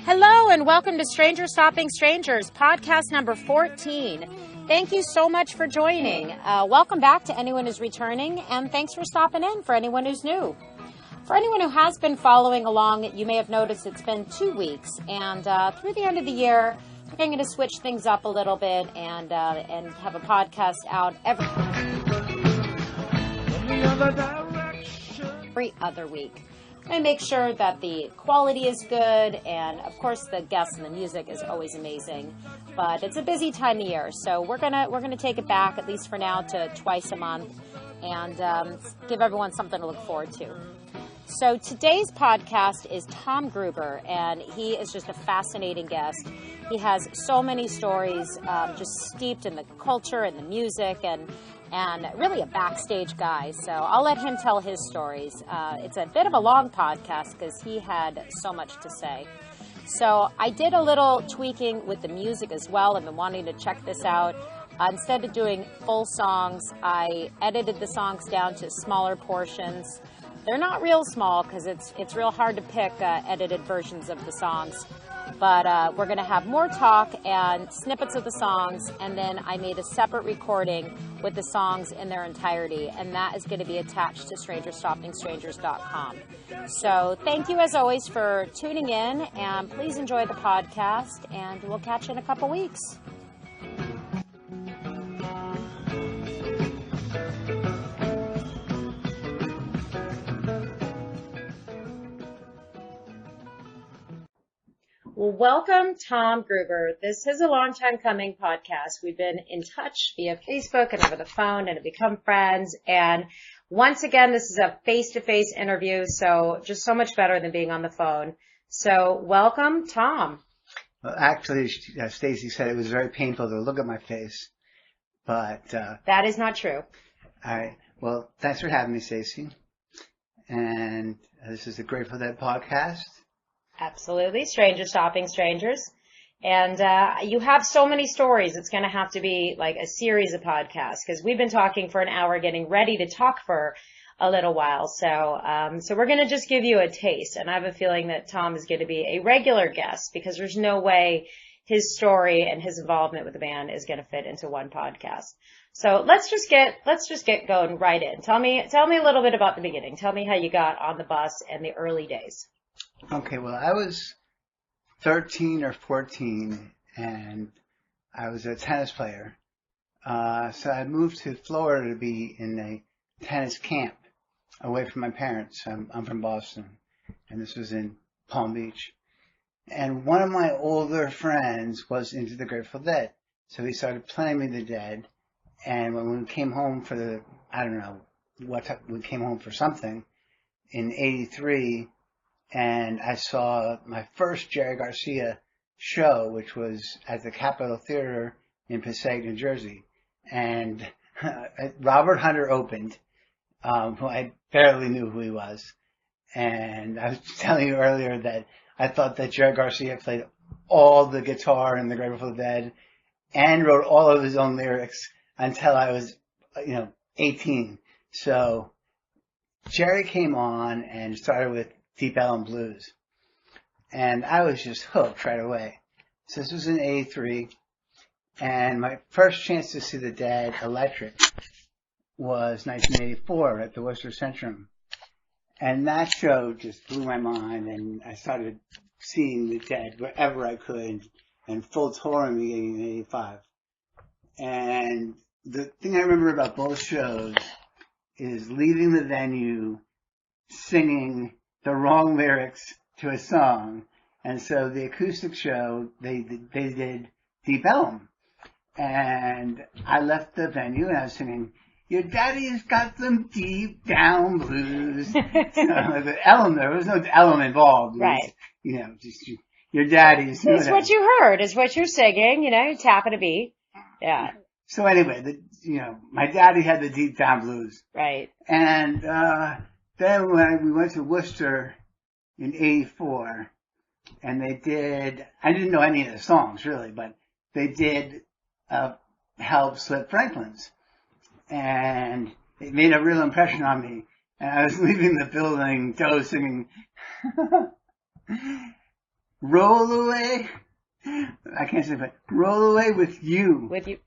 Hello and welcome to Stranger Stopping Strangers, podcast number 14. Thank you so much for joining. Welcome back to anyone who's returning, and thanks for stopping in for anyone who's new. For anyone who has been following along, you may have noticed it's been 2 weeks, and through the end of the year, we're going to switch things up a little bit and have a podcast out every other week. And make sure that the quality is good, and of course the guests and the music is always amazing. But it's a busy time of year, so we're gonna take it back, at least for now, to twice a month, and give everyone something to look forward to. So today's podcast is Tom Gruber, and he is just a fascinating guest. He has so many stories, just steeped in the culture and the music, and really a backstage guy. So I'll let him tell his stories. It's a bit of a long podcast because he had so much to say. So I did a little tweaking with the music as well. I've been wanting to check this out. Instead of doing full songs, I edited the songs down to smaller portions. They're not real small because it's real hard to pick edited versions of the songs. But we're going to have more talk and snippets of the songs, and then I made a separate recording with the songs in their entirety, and that is going to be attached to StrangerStoppingStrangers.com. So thank you as always for tuning in, and please enjoy the podcast, and we'll catch you in a couple weeks. Well, welcome, Tom Gruber. This is a long time coming podcast. We've been in touch via Facebook and over the phone and have become friends. And once again, this is a face-to-face interview, so just so much better than being on the phone. So welcome, Tom. Well, actually, Staci said it was very painful to look at my face, but... that is not true. All right. Well, thanks for having me, Staci. And this is the Grateful Dead podcast. Absolutely. Stranger Stopping Strangers. And you have so many stories. It's going to have to be like a series of podcasts because we've been talking for an hour, getting ready to talk for a little while. So we're going to just give you a taste. And I have a feeling that Tom is going to be a regular guest because there's no way his story and his involvement with the band is going to fit into one podcast. So let's just get going right in. Tell me a little bit about the beginning. Tell me how you got on the bus and the early days. Okay, well, I was 13 or 14, and I was a tennis player. So I moved to Florida to be in a tennis camp away from my parents. I'm from Boston, and this was in Palm Beach. And one of my older friends was into the Grateful Dead, so he started playing me the Dead. And when we came home for we came home for something in '83. And I saw my first Jerry Garcia show, which was at the Capitol Theater in Passiac, New Jersey. And Robert Hunter opened, who I barely knew who he was. And I was telling you earlier that I thought that Jerry Garcia played all the guitar in the Grateful Dead and wrote all of his own lyrics until I was, 18. So Jerry came on and started with Deep Elum Blues. And I was just hooked right away. So this was in '83. And my first chance to see the Dead electric was 1984 at the Worcester Centrum. And that show just blew my mind. And I started seeing the Dead wherever I could and full touring beginning in '85. And the thing I remember about both shows is leaving the venue singing the wrong lyrics to a song. And so the acoustic show, they did Deep Elum. And I left the venue and I was singing, "Your daddy's got some deep down blues." So the Elum, there was no Elum involved. Right. Was, just your daddy's. It's what you heard. It's what you're singing. You're tapping a beat. Yeah. So anyway, my daddy had the deep down blues. Right. And then when we went to Worcester in '84, and they did, I didn't know any of the songs really, but they did Help Slip Franklin's. And it made a real impression on me. And I was leaving the building, singing, Roll away. I can't say, but roll away with you. With you.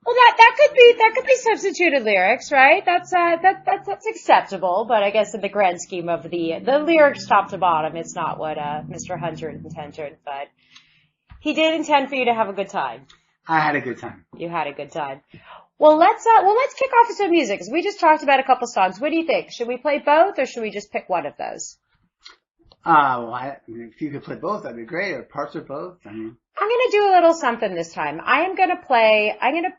Well, that could be substituted lyrics, right? That's acceptable, but I guess in the grand scheme of the lyrics top to bottom, it's not what Mr. Hunter intended. But he did intend for you to have a good time. I had a good time. You had a good time. Well, let's kick off with some music, because we just talked about a couple songs. What do you think? Should we play both, or should we just pick one of those? If you could play both, that'd be great, or parts of both. I mean, I'm going to do a little something this time. I'm going to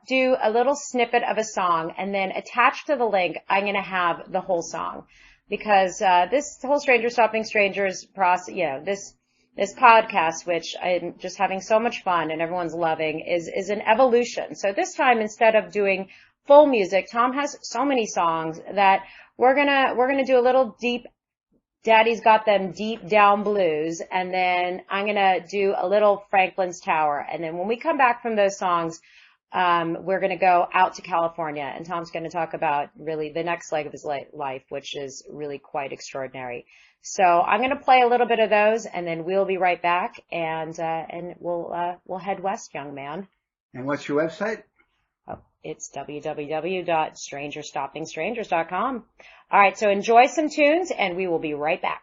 do a little snippet of a song, and then attached to the link, I'm going to have the whole song. Because, this whole Stranger Stopping Strangers process, this podcast, which I'm just having so much fun and everyone's loving, is an evolution. So this time, instead of doing full music, Tom has so many songs that we're gonna do a little deep, Daddy's Got Them Deep Down Blues, and then I'm gonna do a little Franklin's Tower. And then when we come back from those songs, we're gonna go out to California, and Tom's gonna talk about really the next leg of his life, which is really quite extraordinary. So I'm going to play a little bit of those, and then we'll be right back, and we'll head west, young man. And what's your website? Oh, it's www.strangerstoppingstrangers.com. All right, so enjoy some tunes, and we will be right back.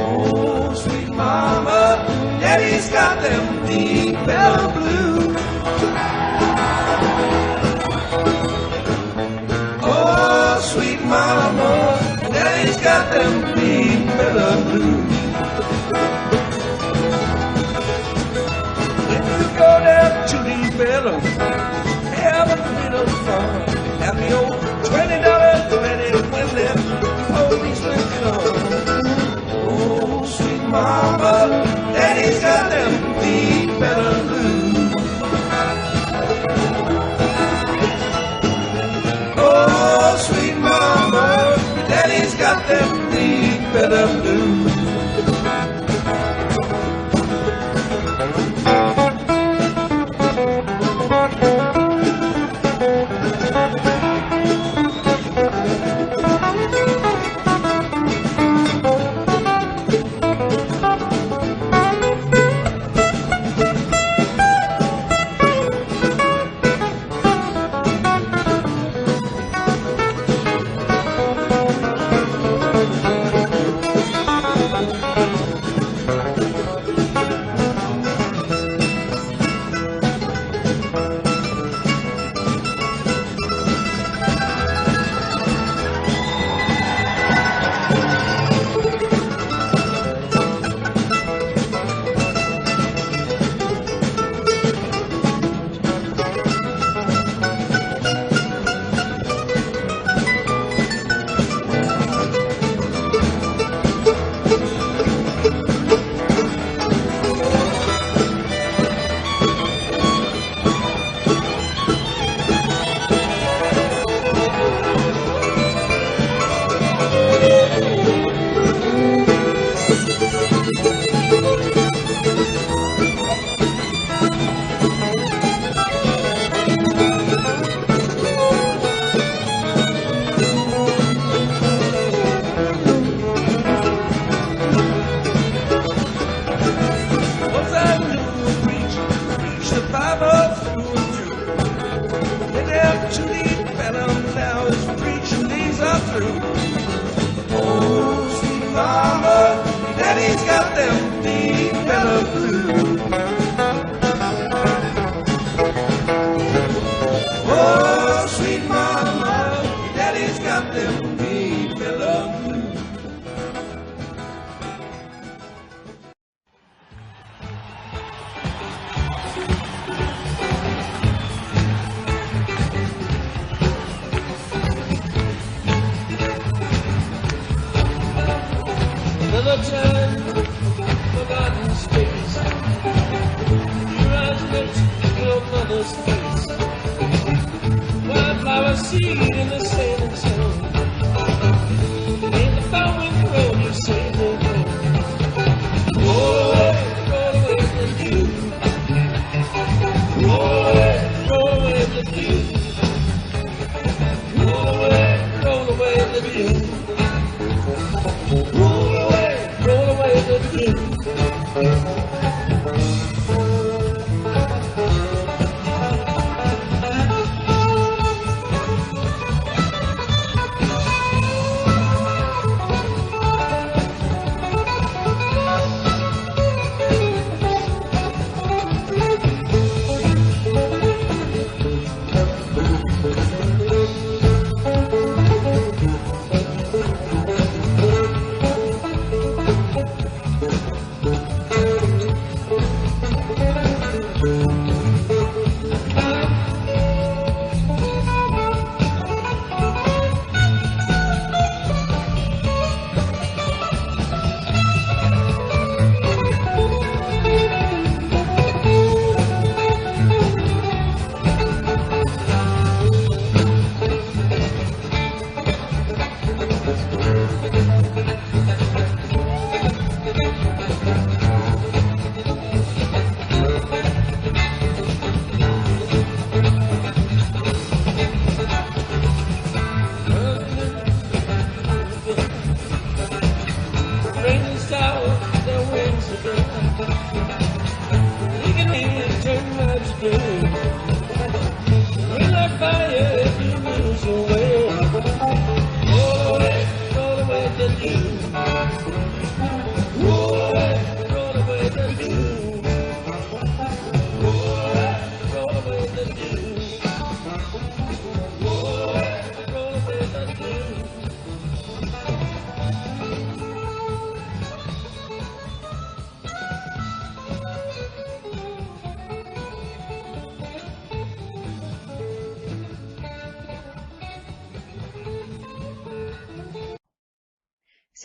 Oh, sweet mama, Daddy's got them deep Elum blues. Oh, sweet mama, Daddy's got them deep Elum blues. When you go down to deep Elum, have a little fun. Have the old $20 ready when that police looking on. Oh, sweet mama, Daddy's got them deep Elum blues. Oh, sweet mama, Daddy's got them deep Elum blues.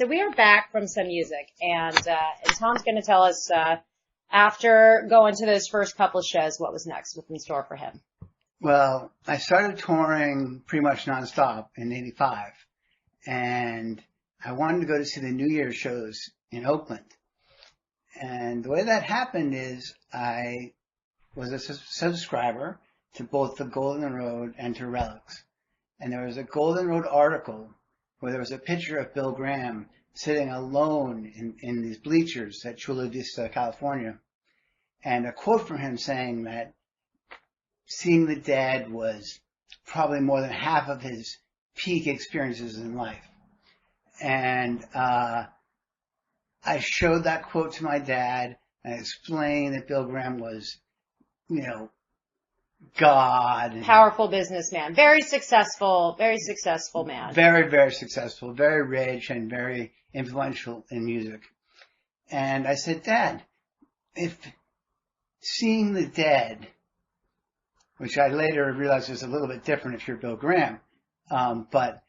so we are back from some music, and Tom's going to tell us after going to those first couple of shows, what was next, what's in store for him. Well, I started touring pretty much nonstop in '85, and I wanted to go to see the New Year's shows in Oakland. And the way that happened is I was a subscriber to both the Golden Road and to Relics. And there was a Golden Road article where there was a picture of Bill Graham sitting alone in these bleachers at Chula Vista, California. And a quote from him saying that seeing the Dead was probably more than half of his peak experiences in life. And I showed that quote to my dad and explained that Bill Graham was, God. Powerful businessman. Very successful man. Very, very successful, very rich and very influential in music. And I said, Dad, if seeing the Dead, which I later realized was a little bit different if you're Bill Graham, but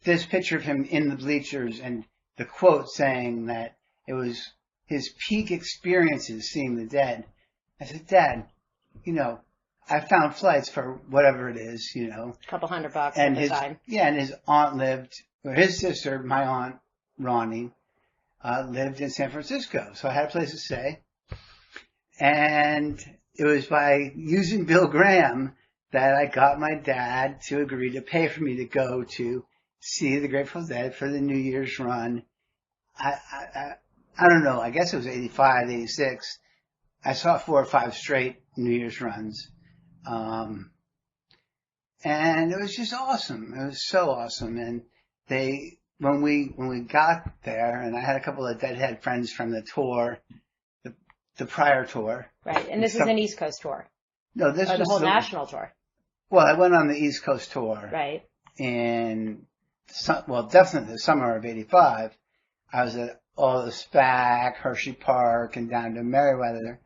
this picture of him in the bleachers and the quote saying that it was his peak experiences seeing the Dead. I said, Dad, I found flights for whatever it is, A couple $100 and at the time. Yeah, and his aunt his sister, my aunt, Ronnie, lived in San Francisco. So I had a place to stay. And it was by using Bill Graham that I got my dad to agree to pay for me to go to see the Grateful Dead for the New Year's run. I don't know. I guess it was 85, 86. I saw 4 or 5 straight New Year's runs. And it was just awesome. It was so awesome. And when we got there, and I had a couple of Deadhead friends from the tour, the prior tour. Right. And this is an East Coast tour. No, this was the whole national tour. Well, I went on the East Coast tour. Right. Definitely the summer of '85. I was at all the SPAC, Hershey Park, and down to Merriweather,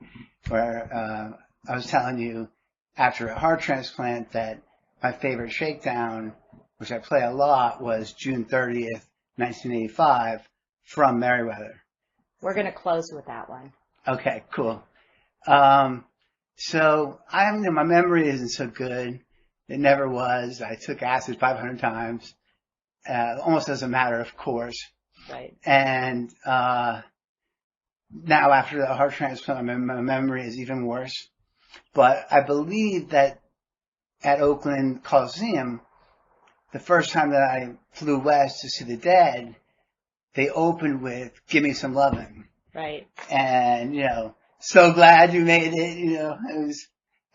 where I was telling you after a heart transplant that my favorite Shakedown, which I play a lot, was June 30th, 1985, from Merriweather. We're going to close with that one. Okay, cool. So my memory isn't so good. It never was. I took acid 500 times, almost as a matter of course. Right. And now after the heart transplant, my memory is even worse. But I believe that at Oakland Coliseum, the first time that I flew west to see the Dead, they opened with "Gimme Some Lovin'." Right. And so glad you made it.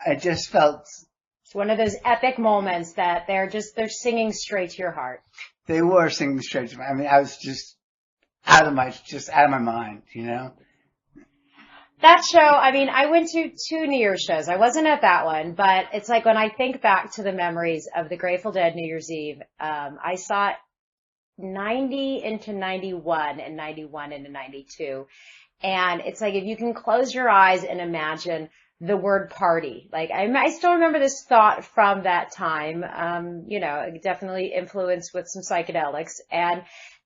I just felt. It's one of those epic moments that they're singing straight to your heart. They were singing straight to me. I mean, I was just out of my mind, That show, I went to 2 New Year's shows. I wasn't at that one, but it's like when I think back to the memories of the Grateful Dead New Year's Eve, I saw it 90 into 91 and 91 into 92. And it's like if you can close your eyes and imagine the word party. Like I still remember this thought from that time, definitely influenced with some psychedelics and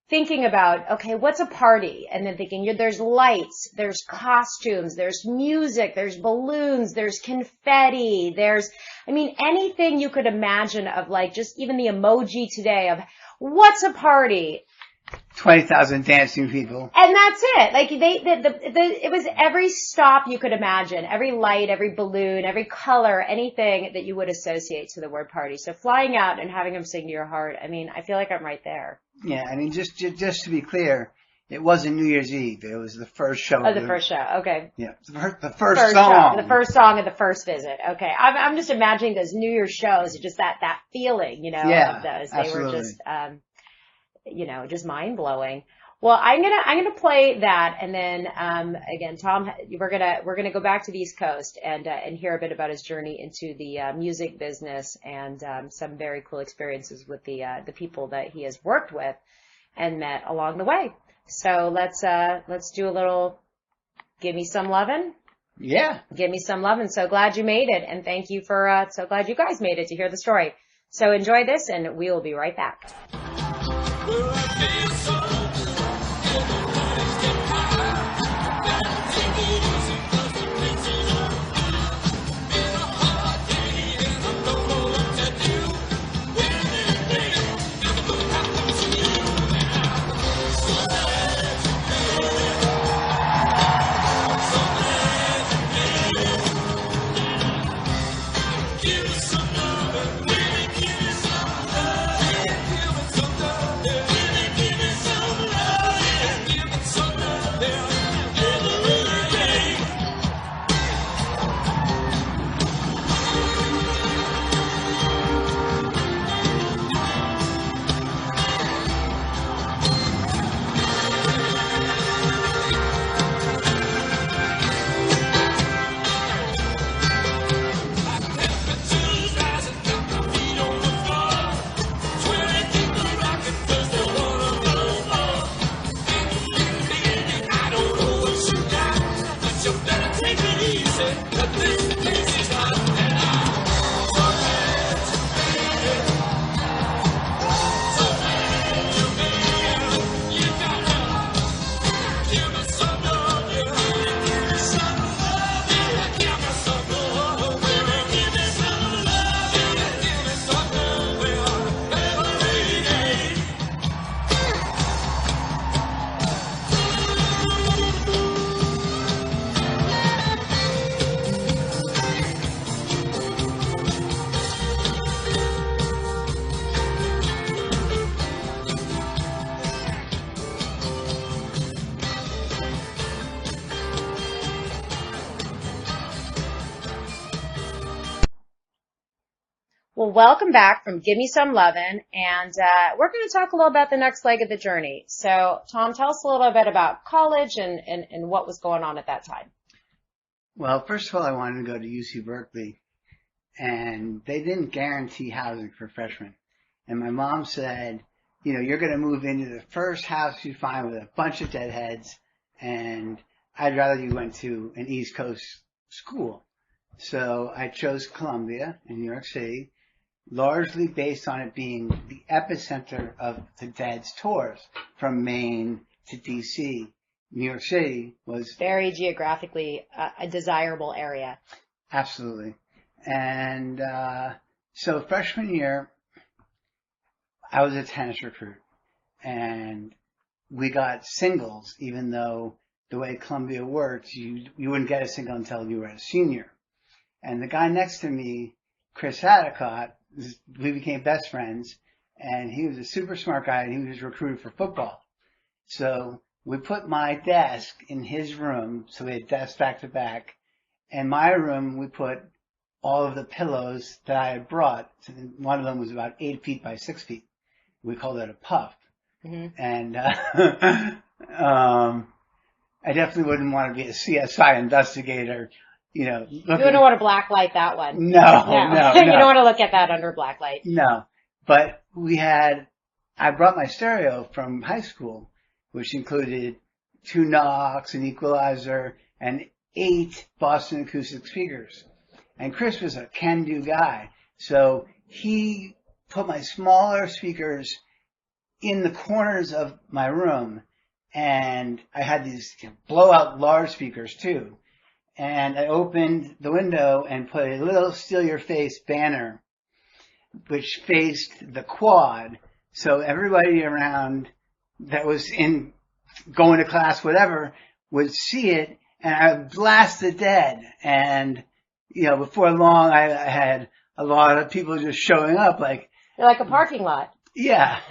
thinking about, okay, what's a party? And then thinking there's lights, there's costumes, there's music, there's balloons, there's confetti, there's anything you could imagine of like just even the emoji today of what's a party? 20,000 dancing people. And that's it. Like it was every stop you could imagine, every light, every balloon, every color, anything that you would associate to the word party. So flying out and having them sing to your heart, I feel like I'm right there. Yeah, just to be clear, it wasn't New Year's Eve. It was the first show. Oh, the first show. Okay. Yeah, the first song. The first song of the first visit. Okay. I'm just imagining those New Year's shows, just that feeling, yeah, of those. They absolutely. were just, just mind blowing. Well, I'm gonna play that, and then again, Tom, we're gonna go back to the East Coast and hear a bit about his journey into the music business and some very cool experiences with the people that he has worked with and met along the way. So let's do a little "Give Me Some Lovin'." Yeah, give me some lovin'. So glad you made it, and thank you for so glad you guys made it to hear the story. So enjoy this, and we will be right back. Well, I feel so Well, welcome back from Gimme Some Lovin', and we're going to talk a little about the next leg of the journey. So, Tom, tell us a little bit about college and what was going on at that time. Well, first of all, I wanted to go to UC Berkeley, and they didn't guarantee housing for freshmen. And my mom said, you know, you're going to move into the first house you find with a bunch of deadheads, and I'd rather you went to an East Coast school. So I chose Columbia in New York City, largely based on it being the epicenter of the Dead's tours from Maine to D.C. New York City was very geographically a desirable area. Absolutely. And so freshman year, I was a tennis recruit, and we got singles, even though the way Columbia worked, you wouldn't get a single until you were a senior. And the guy next to me, Chris Hadicott, we became best friends, and he was a super smart guy, and he was recruited for football. So we put my desk in his room, so we had desks back to back. In my room, we put all of the pillows that I had brought. So one of them was about 8 feet by 6 feet. We called it a puff. Mm-hmm. And I definitely wouldn't want to be a CSI investigator. You know, you wouldn't want to blacklight that one. No. You don't want to look at that under blacklight. No, but I brought my stereo from high school, which included 2 Knox, an equalizer, and 8 Boston acoustic speakers. And Chris was a can-do guy, so he put my smaller speakers in the corners of my room, and I had these blowout large speakers too. And I opened the window and put a little Steal Your Face banner, which faced the quad. So everybody around that was in going to class, whatever, would see it, and I would blast the Dead. And, you know, before long, I had a lot of people just showing up like... You're like a parking lot. Yeah.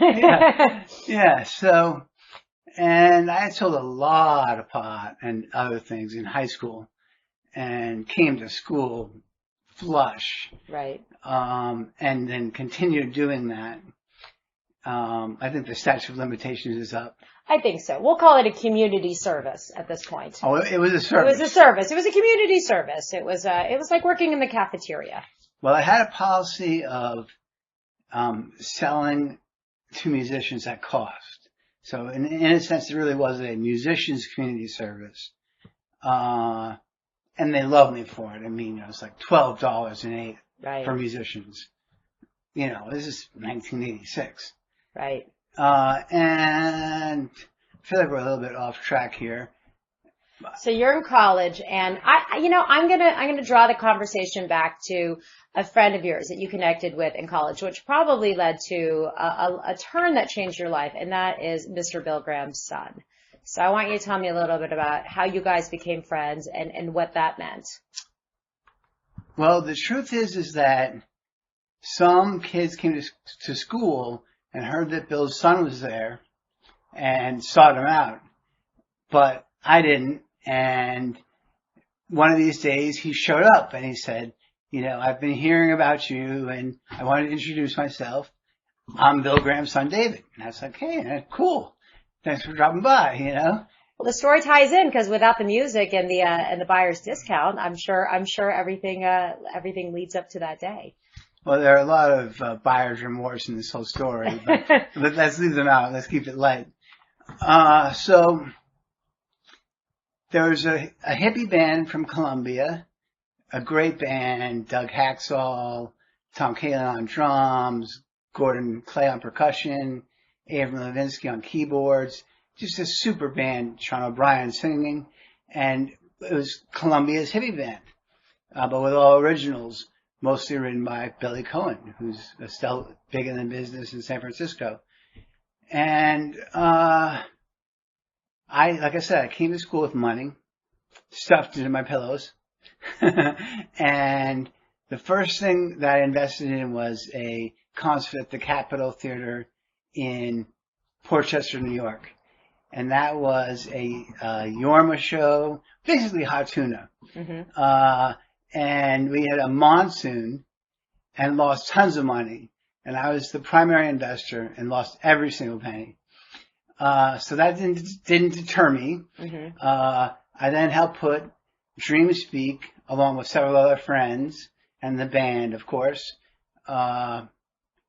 Yeah. So, and I had sold a lot of pot and other things in high school, and came to school flush. Right. And then continued doing that. I think the statute of limitations is up. I think so. We'll call it a community service at this point. Oh, it was a service. It was a service. It was a community service. It was like working in the cafeteria. Well, I had a policy of selling to musicians at cost. So in a sense, it really was a musician's community service. And they loved me for it. I mean, it was like $12 an 8 right. for musicians. You know, this is 1986. Right. And I feel like we're a little bit off track here. So you're in college, and I'm gonna draw the conversation back to a friend of yours that you connected with in college, which probably led to a turn that changed your life, and that is Mr. Bill Graham's son. So I want you to tell me a little bit about how you guys became friends and what that meant. Well, the truth is that some kids came to school and heard that Bill's son was there and sought him out, but I didn't. And one of these days he showed up and he said, you know, I've been hearing about you and I wanted to introduce myself. I'm Bill Graham's son, David. And I was like, hey, cool. Thanks for dropping by, you know. Well, the story ties in because without the music and the buyer's discount, I'm sure everything leads up to that day. Well, there are a lot of buyer's remorse in this whole story, but let's leave them out. Let's keep it light. So there was a hippie band from Columbia, a great band, Doug Haxall, Tom Kalin on drums, Gordon Clay on percussion, Avram Levinsky on keyboards, just a super band, Sean O'Brien singing, and it was Columbia's hippie band, but with all originals, mostly written by Billy Cohen, who's still big in the business in San Francisco. And like I said, I came to school with money, stuffed into my pillows, and the first thing that I invested in was a concert at the Capitol Theater in Rochester, New York. And that was a Yorma show, basically hot tuna. Mm-hmm. And we had a monsoon, and lost tons of money. And I was the primary investor and lost every single penny. So that didn't deter me. Mm-hmm. I then helped put Dream Speak, along with several other friends and the band, of course,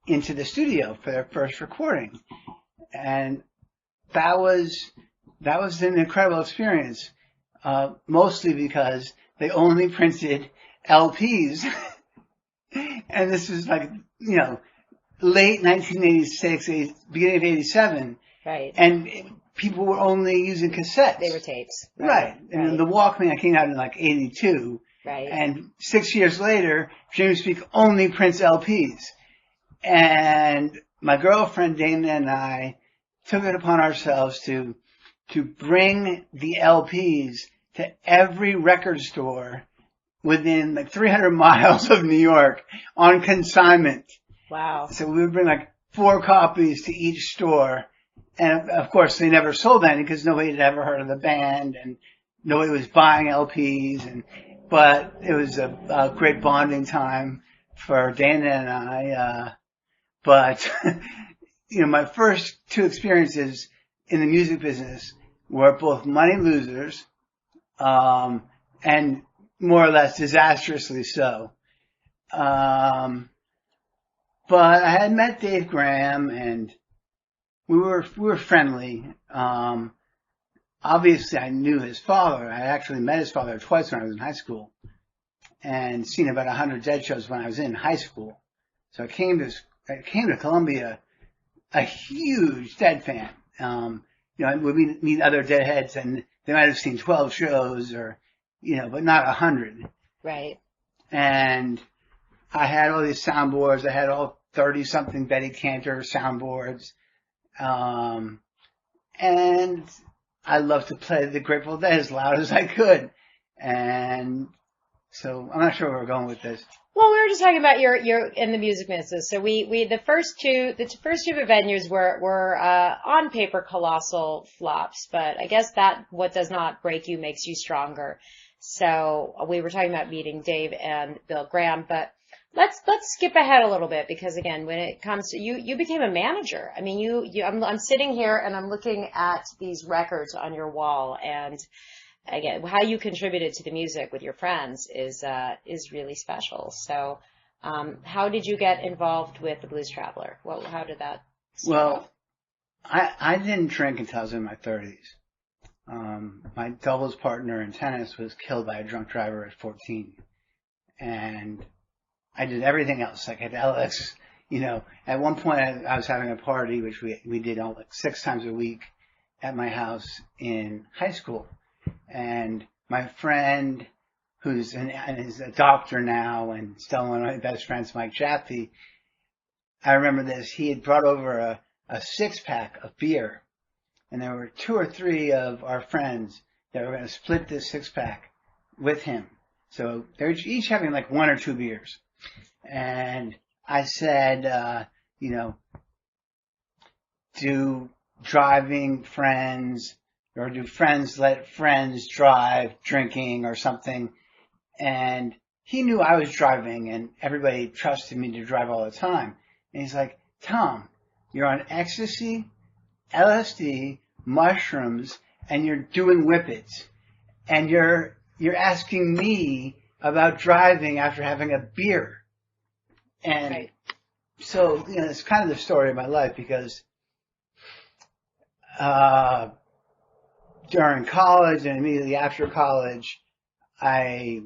into the studio for their first recording. And that was an incredible experience, mostly because they only printed LPs. And this was like, late 1986, beginning of 87. Right. And people were only using cassettes. They were tapes. Right. And the Walkman came out in like 82. Right. And 6 years later, Dream Speak only prints LPs. And my girlfriend Dana and I took it upon ourselves to bring the LPs to every record store within like 300 miles of New York on consignment. Wow. So we would bring like 4 copies to each store. And of course they never sold any because nobody had ever heard of the band and nobody was buying LPs. But it was a great bonding time for Dana and I. But my first 2 experiences in the music business were both money losers, and more or less disastrously so. But I had met Dave Graham, and we were friendly. Obviously, I knew his father. I actually met his father twice when I was in high school, and seen about 100 Dead shows when I was in high school. So I came to Columbia a huge Dead fan. We meet other Deadheads, and they might have seen 12 shows, or but not 100. Right. And I had all these soundboards. I had all 30-something Betty Cantor soundboards. And I loved to play the Grateful Dead as loud as I could. And so I'm not sure where we're going with this. Well, we were just talking about you're in the music business. So the first two venues were on paper colossal flops, but I guess that what does not break you makes you stronger. So we were talking about meeting Dave and Bill Graham, but let's skip ahead a little bit, because again, when it comes to you became a manager. I mean, I'm sitting here and I'm looking at these records on your wall, and again, how you contributed to the music with your friends is really special. So, how did you get involved with the Blues Traveler? How did that start? Well, I didn't drink until I was in my 30s. My doubles partner in tennis was killed by a drunk driver at 14, and I did everything else. Like at LS, at one point I was having a party, which we did all like 6 times a week at my house in high school. And my friend, who's is a doctor now and still one of my best friends, Mike Jaffe, I remember this. He had brought over a 6-pack of beer, and there were 2 or 3 of our friends that were going to split this 6-pack with him. So they're each having like 1 or 2 beers. And I said, do driving friends, or do friends let friends drive drinking or something? And he knew I was driving, and everybody trusted me to drive all the time. And he's like, Tom, you're on ecstasy, LSD, mushrooms, and you're doing whippets. And you're asking me about driving after having a beer. And right. So, it's kind of the story of my life, because during college and immediately after college, I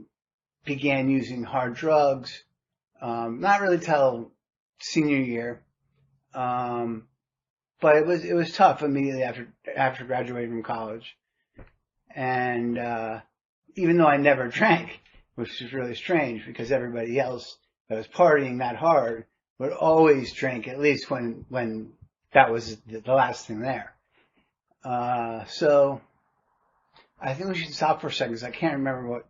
began using hard drugs. Not really till senior year, but it was tough immediately after graduating from college. And even though I never drank, which is really strange, because everybody else that was partying that hard would always drink, at least when that was the last thing there. So I think we should stop for a second, because I can't remember what.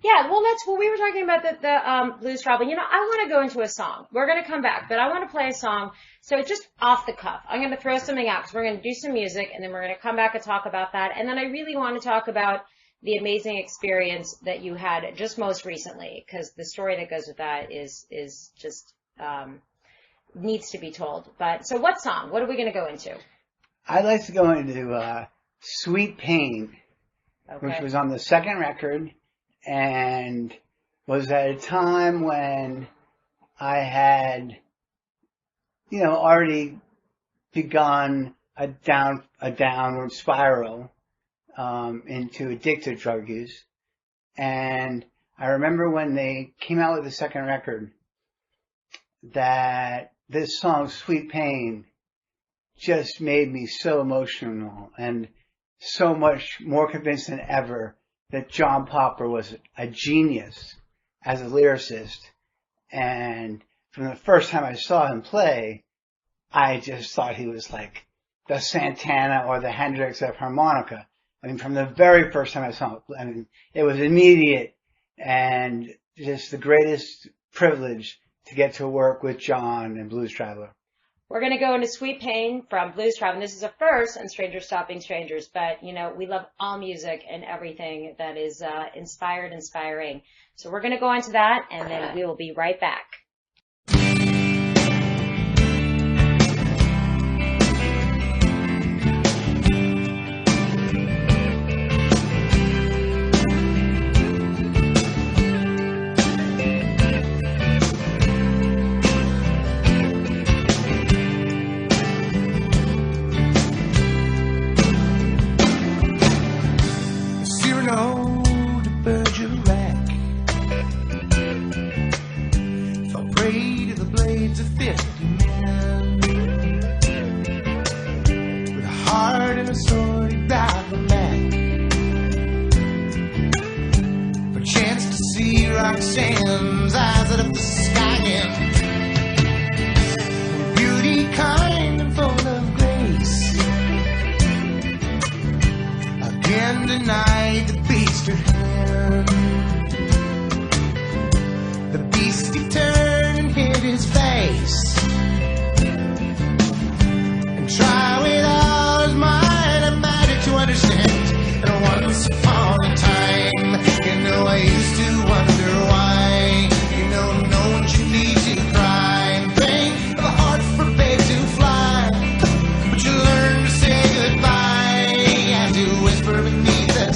Yeah, well, we were talking about the Blues Traveler. I want to go into a song. We're going to come back, but I want to play a song. So just off the cuff, I'm going to throw something out, because we're going to do some music, and then we're going to come back and talk about that. And then I really want to talk about the amazing experience that you had just most recently, because the story that goes with that is just needs to be told. But so what song? What are we going to go into? I'd like to go into Sweet Pain, which was on the second record and was at a time when I had, already begun a downward spiral into addictive drug use. And I remember when they came out with the second record that this song, Sweet Pain, just made me so emotional and so much more convinced than ever that John Popper was a genius as a lyricist. And from the first time I saw him play, I just thought he was like the Santana or the Hendrix of harmonica. I mean, from the very first time I saw him, it was immediate and just the greatest privilege to get to work with John and Blues Traveler. We're going to go into Sweet Pain from Blues Traveler. This is a first and Strangers Stopping Strangers, but, we love all music and everything that is inspiring. So we're going to go into that, and then we will be right back. Beneath the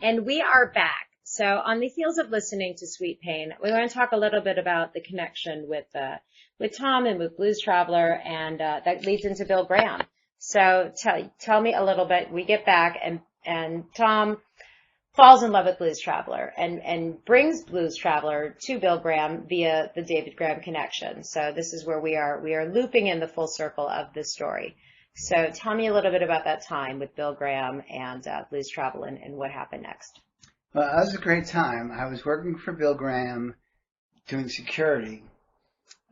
And we are back. So on the heels of listening to Sweet Pain, we want to talk a little bit about the connection with Tom and with Blues Traveler, and that leads into Bill Graham. So tell me a little bit. We get back, and Tom falls in love with Blues Traveler and brings Blues Traveler to Bill Graham via the David Graham connection. So this is where we are looping in the full circle of this story. So tell me a little bit about that time with Bill Graham and Blues Traveler and what happened next. Well, that was a great time. I was working for Bill Graham doing security.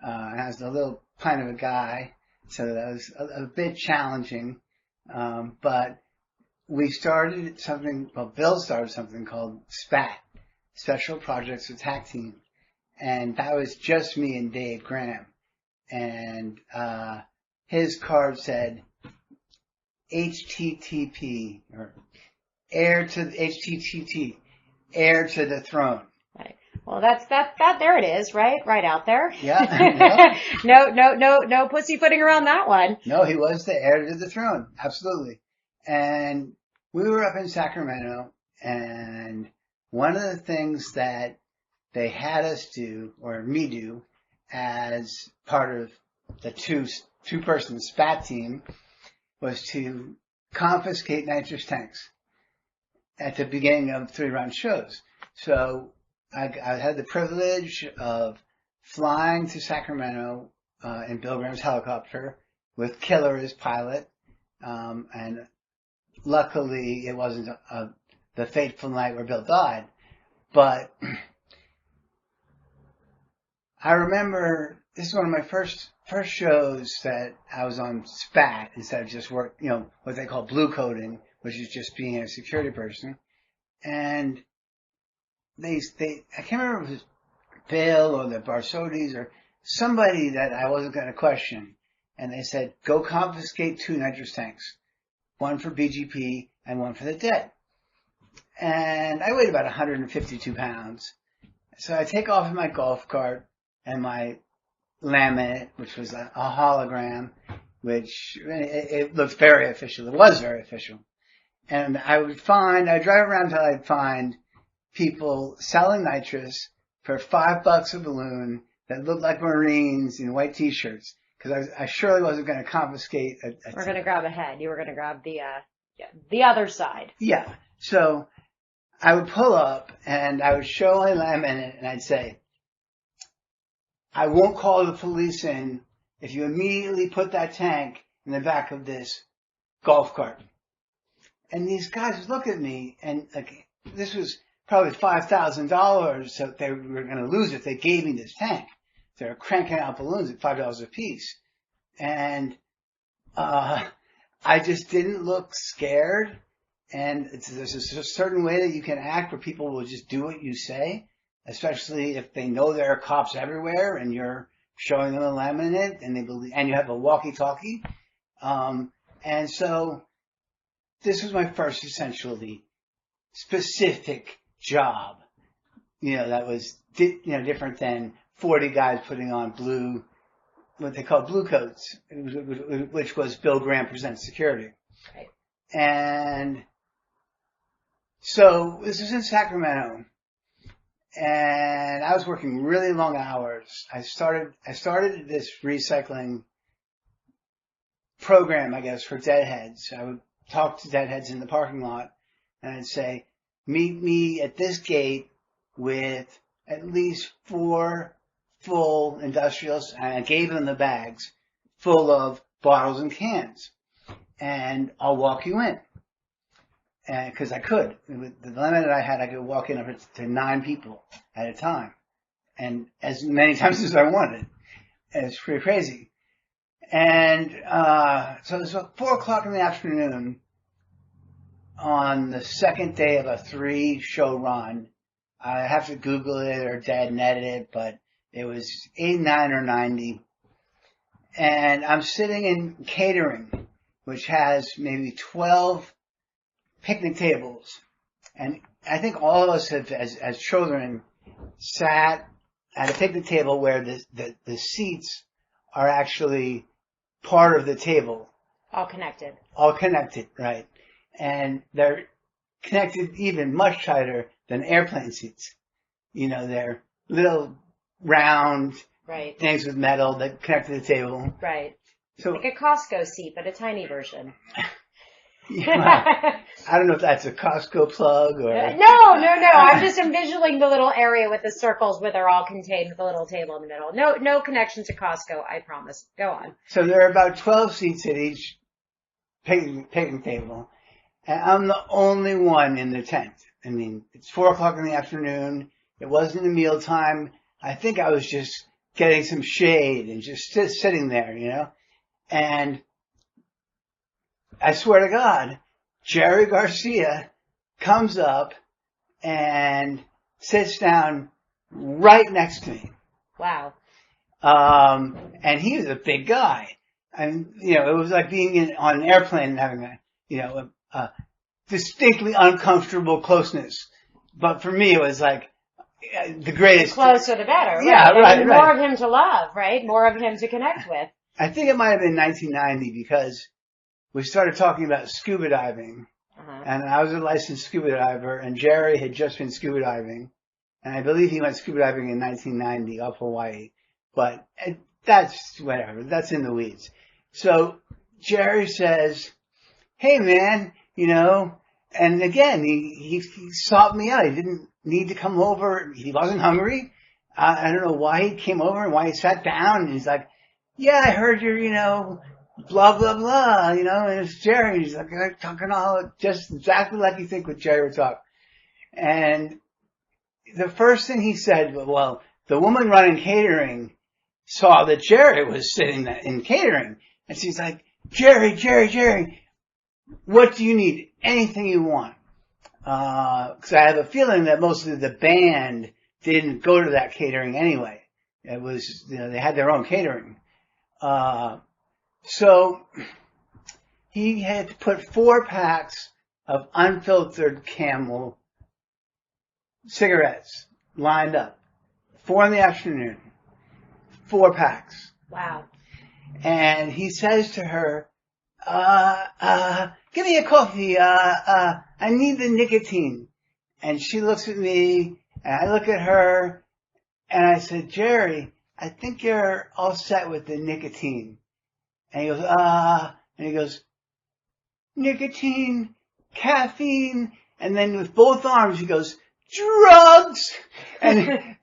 And I was a little kind of a guy, so that was a bit challenging. But we started something, well, Bill started something called SPAT, Special Projects Attack Team. And that was just me and Dave Graham. And his card said HTTP, or heir to HTTP, heir to the throne. Right. Well, that there it is, right out there. Yeah. No pussyfooting around that one. No, he was the heir to the throne. Absolutely. And we were up in Sacramento, and one of the things that they had us do, or me do, as part of the two-person SPAT team, was to confiscate nitrous tanks at the beginning of 3-round shows. So I had the privilege of flying to Sacramento in Bill Graham's helicopter with Killer as pilot, and luckily it wasn't the fateful night where Bill died. But I remember this is one of my first shows that I was on SPAT instead of just what they call blue coding, which is just being a security person. And I can't remember if it was Bill or the Barsodis or somebody that I wasn't going to question. And they said, go confiscate 2 nitrous tanks, one for BGP and one for the dead. And I weighed about 152 pounds. So I take off in my golf cart and my laminate, which was a hologram, which it looked very official. It was very official. And I'd drive around until I'd find people selling nitrous for $5 a balloon that looked like Marines in white T-shirts. Because I surely wasn't going to confiscate We're going to grab a head. You were going to grab the other side. Yeah. So I would pull up and I would show my laminate and I'd say, I won't call the police in if you immediately put that tank in the back of this golf cart. And these guys would look at me, and like this was probably $5,000 that they were going to lose if they gave me this tank. They were cranking out balloons at $5 a piece. And I just didn't look scared. And there's a certain way that you can act where people will just do what you say, especially if they know there are cops everywhere and you're showing them a laminate and and you have a walkie-talkie. And so this was my first essentially specific job, that was, different than 40 guys putting on what they call blue coats, which was Bill Graham Presents Security. Right. And so this was in Sacramento, and I was working really long hours. I started this recycling program, I guess, for deadheads. I would talk to deadheads in the parking lot, and I'd say, meet me at this gate with at least 4 full industrials, and I gave them the bags full of bottles and cans, and I'll walk you in. And because I could. With the limit that I had, I could walk in up to 9 people at a time, and as many times as I wanted. And it's pretty crazy. And so it was about 4 o'clock in the afternoon on the second day of a 3-show run. I have to Google it or dead net it, but it was 89 or 90. And I'm sitting in catering, which has maybe 12 picnic tables. And I think all of us have, as children, sat at a picnic table where the seats are actually part of the table. All connected. All connected, right. And they're connected even much tighter than airplane seats. You know, they're little round Right. things with metal that connect to the table. Right. So, Like a Costco seat, but a tiny version. yeah, I don't know if that's a Costco plug or... No. I'm just envisioning the little area with the circles where they're all contained with a little table in the middle. No connection to Costco, I promise. Go on. So there are about 12 seats at each picnic table. And I'm the only one in the tent. I mean, it's 4 o'clock in the afternoon. It wasn't a mealtime. I think I was just getting some shade and just sitting there, you know. And I swear to God, Jerry Garcia comes up and sits down right next to me. Wow. And he was a big guy. And, you know, it was like being on an airplane and having a distinctly uncomfortable closeness. But for me, it was like the greatest. The closer the better. Yeah, right. And right. more of him to love, right? More of him to connect with. I think it might have been 1990 because we started talking about scuba diving. And I was a licensed scuba diver, and Jerry had just been scuba diving. And I believe he went scuba diving in 1990 off Hawaii. But that's whatever. That's in the weeds. So Jerry says, hey, man, you know, and again, he sought me out. He didn't need to come over. He wasn't hungry. I don't know why he came over and why he sat down. And he's like, yeah, I heard you're, you know, blah, blah, blah, you know, and it's Jerry. He's like talking all just exactly like you think with Jerry would talk. And the first thing he said, well, the woman running catering saw that Jerry was sitting in catering. And she's like, Jerry, what do you need? Anything you want. 'Cause I have a feeling that most of the band didn't go to that catering anyway. It was, you know, they had their own catering. So he had to put 4 packs of unfiltered Camel cigarettes lined up. 4 in the afternoon. 4 packs. Wow. And he says to her, give me a coffee. I need the nicotine. And she looks at me and I look at her and I said, Jerry, I think you're all set with the nicotine. And he goes, and he goes, nicotine, caffeine. And then with both arms, he goes, drugs. And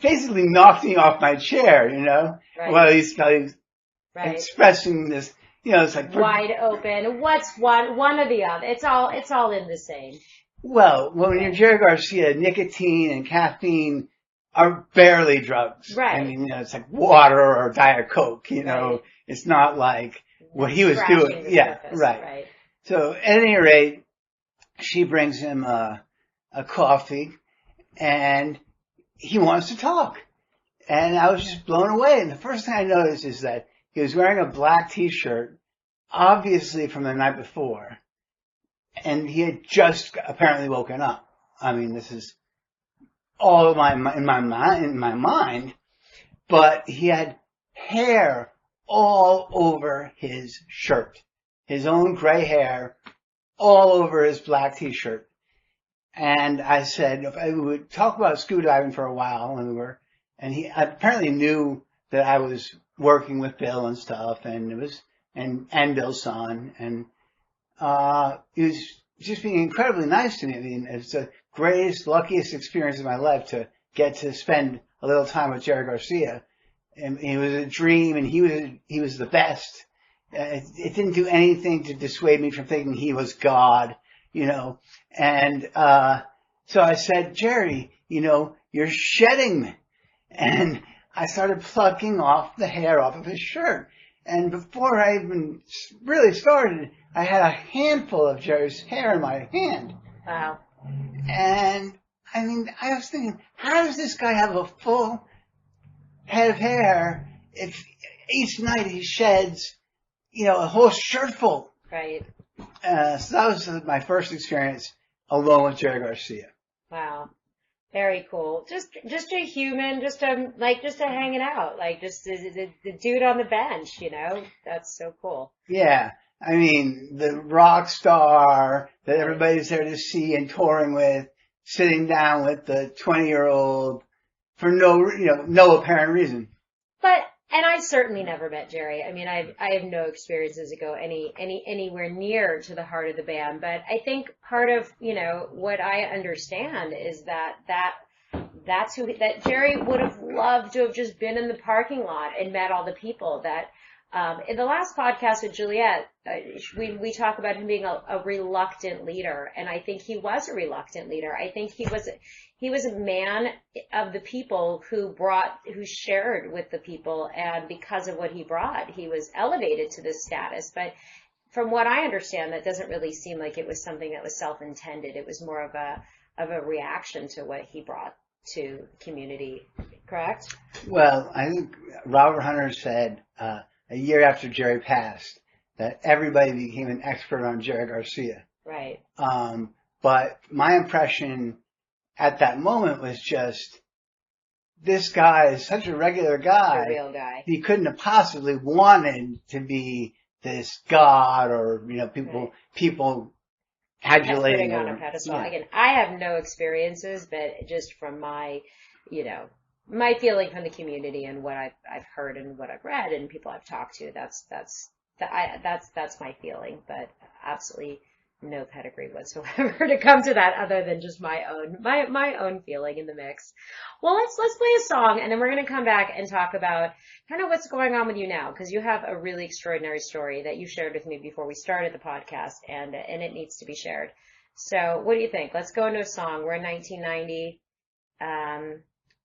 basically knocked me off my chair, you know, while he's expressing this, you know, it's like wide open. What's one or the other? It's all in the same. Well, when you're Jerry Garcia, nicotine and caffeine are barely drugs. Right. I mean, you know, it's like water or Diet Coke, you know. Right. It's not like what he was doing. Yeah, surface, right. So at any rate, she brings him a coffee and he wants to talk. And I was just blown away. And the first thing I noticed is that he was wearing a black t-shirt, obviously from the night before. And he had just apparently woken up. I mean, this is all in my mind. But he had hair all over his shirt. His own gray hair all over his black t-shirt. And I said, we would talk about scuba diving for a while, and he apparently knew that I was working with Bill and stuff, and it was, and Bill's son, and, he was just being incredibly nice to me. I mean, it's the greatest, luckiest experience of my life to get to spend a little time with Jerry Garcia. And it was a dream, and he was the best. It didn't do anything to dissuade me from thinking he was God, you know. And so I said, Jerry, you know, you're shedding me. And I started plucking off the hair off of his shirt. And before I even really started, I had a handful of Jerry's hair in my hand. Wow. And I mean, I was thinking, how does this guy have a full head of hair if each night he sheds, you know, a whole shirt full? Right. So that was my first experience alone with Jerry Garcia. Wow. Very cool. Just a human, just a hanging out, like just the dude on the bench, you know. That's so cool. Yeah. I mean, the rock star that everybody's there to see and touring with, sitting down with the 20-year-old for no apparent reason. And I certainly never met Jerry. I mean, I have no experiences that go anywhere near to the heart of the band. But I think part of, what I understand is that Jerry would have loved to have just been in the parking lot and met all the people that, in the last podcast with Juliet, we talk about him being a reluctant leader. And I think he was a reluctant leader. I think he was a man of the people who shared with the people, and because of what he brought, he was elevated to this status. But from what I understand, that doesn't really seem like it was something that was self-intended. It was more of a reaction to what he brought to the community, correct? Well, I think Robert Hunter said a year after Jerry passed that everybody became an expert on Jerry Garcia. Right. But my impression at that moment was just, this guy is such a regular guy. A real guy. He couldn't have possibly wanted to be this god or, people adulating putting on a pedestal. Yeah. Again, I have no experiences, but just from my, my feeling from the community and what I've heard and what I've read and people I've talked to, that's my feeling, but absolutely no pedigree whatsoever to come to that other than just my own feeling in the mix. Well, let's play a song, and then we're going to come back and talk about kind of what's going on with you now, because you have a really extraordinary story that you shared with me before we started the podcast, and it needs to be shared. So what do you think? Let's go into a song. We're in 1990,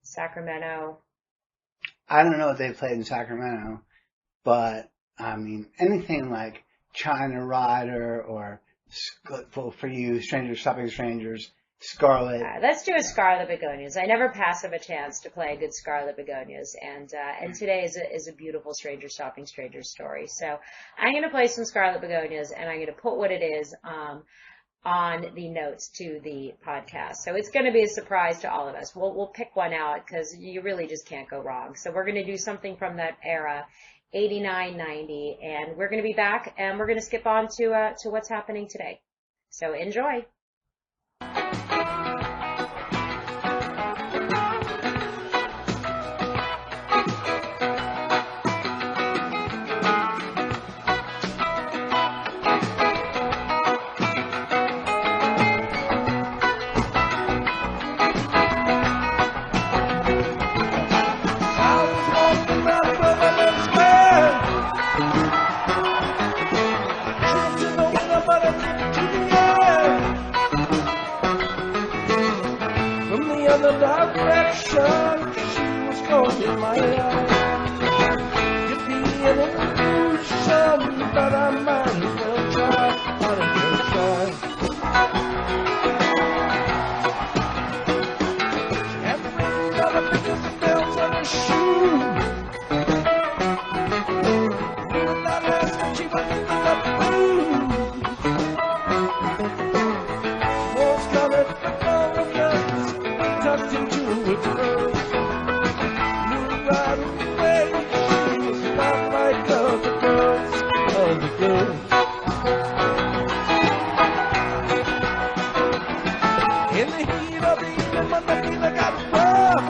Sacramento. I don't know what they played in Sacramento, but I mean, anything like China Rider or For You, Strangers Stopping Strangers, Scarlet. Let's do a Scarlet Begonias. I never pass up a chance to play a good Scarlet Begonias, and today is a beautiful Stranger Stopping Strangers story. So I'm going to play some Scarlet Begonias, and I'm going to put what it is on the notes to the podcast. So it's going to be a surprise to all of us. We'll pick one out because you really just can't go wrong. So we're going to do something from that era, 89, 90, and we're going to be back, and we're going to skip on to what's happening today. So enjoy. Direction, she was going in my eye. It'd be an illusion, but I might as well try. Might as well try. Every dollar biggest bells on her shoe. And I asked her, she went in the blue. More Scarlet Begonias tucked into its fur. Moved right away. She was not like other girls. In the heat of the evening, when the feeling got rough,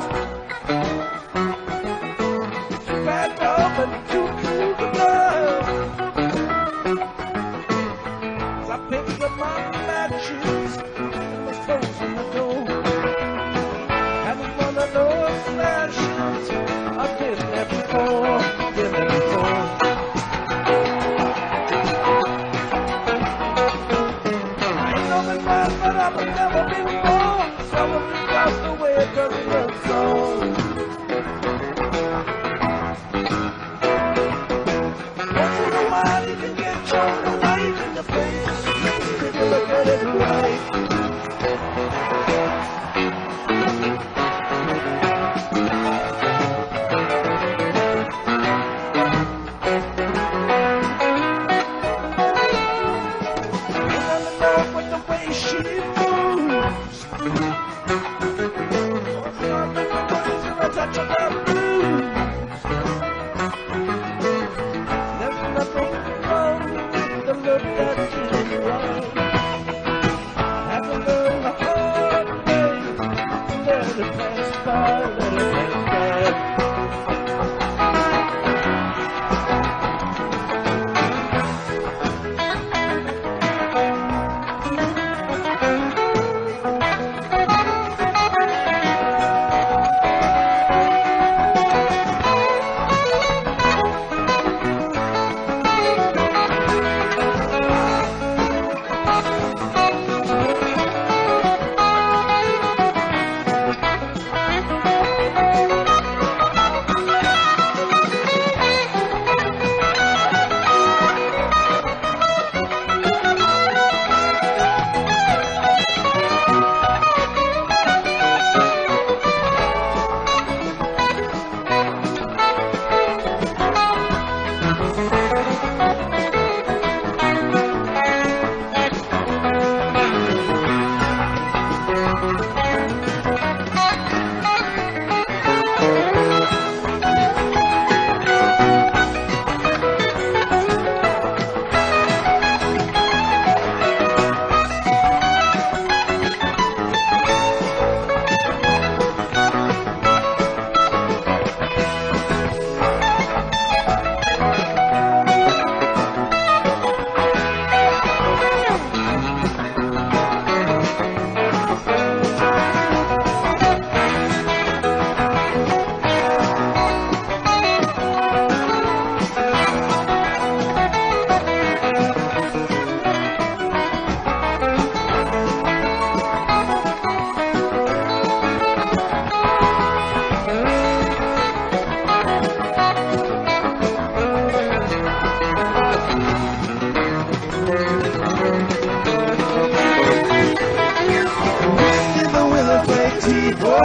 she backed up and too cool to love. So I picked up my matches and was closing the door. One of those flashes I've been there before, been there before. I ain't no been bad, but I've never been wrong. Probably lost the way a career song. Once in a while you can get shown the right in the face, if you look at it right.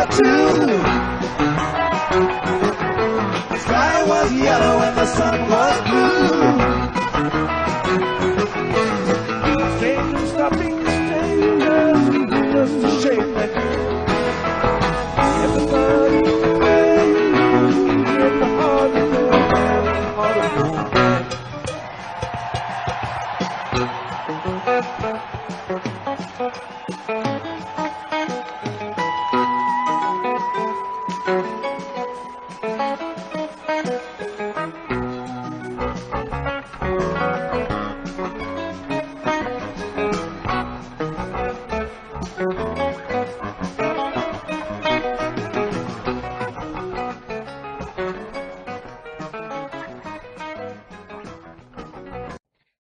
number 2. The sky was yellow and the sun was blue. Came to stopping strangers and just to shake my hand. Everybody praying in the heart of the man, heart of the man.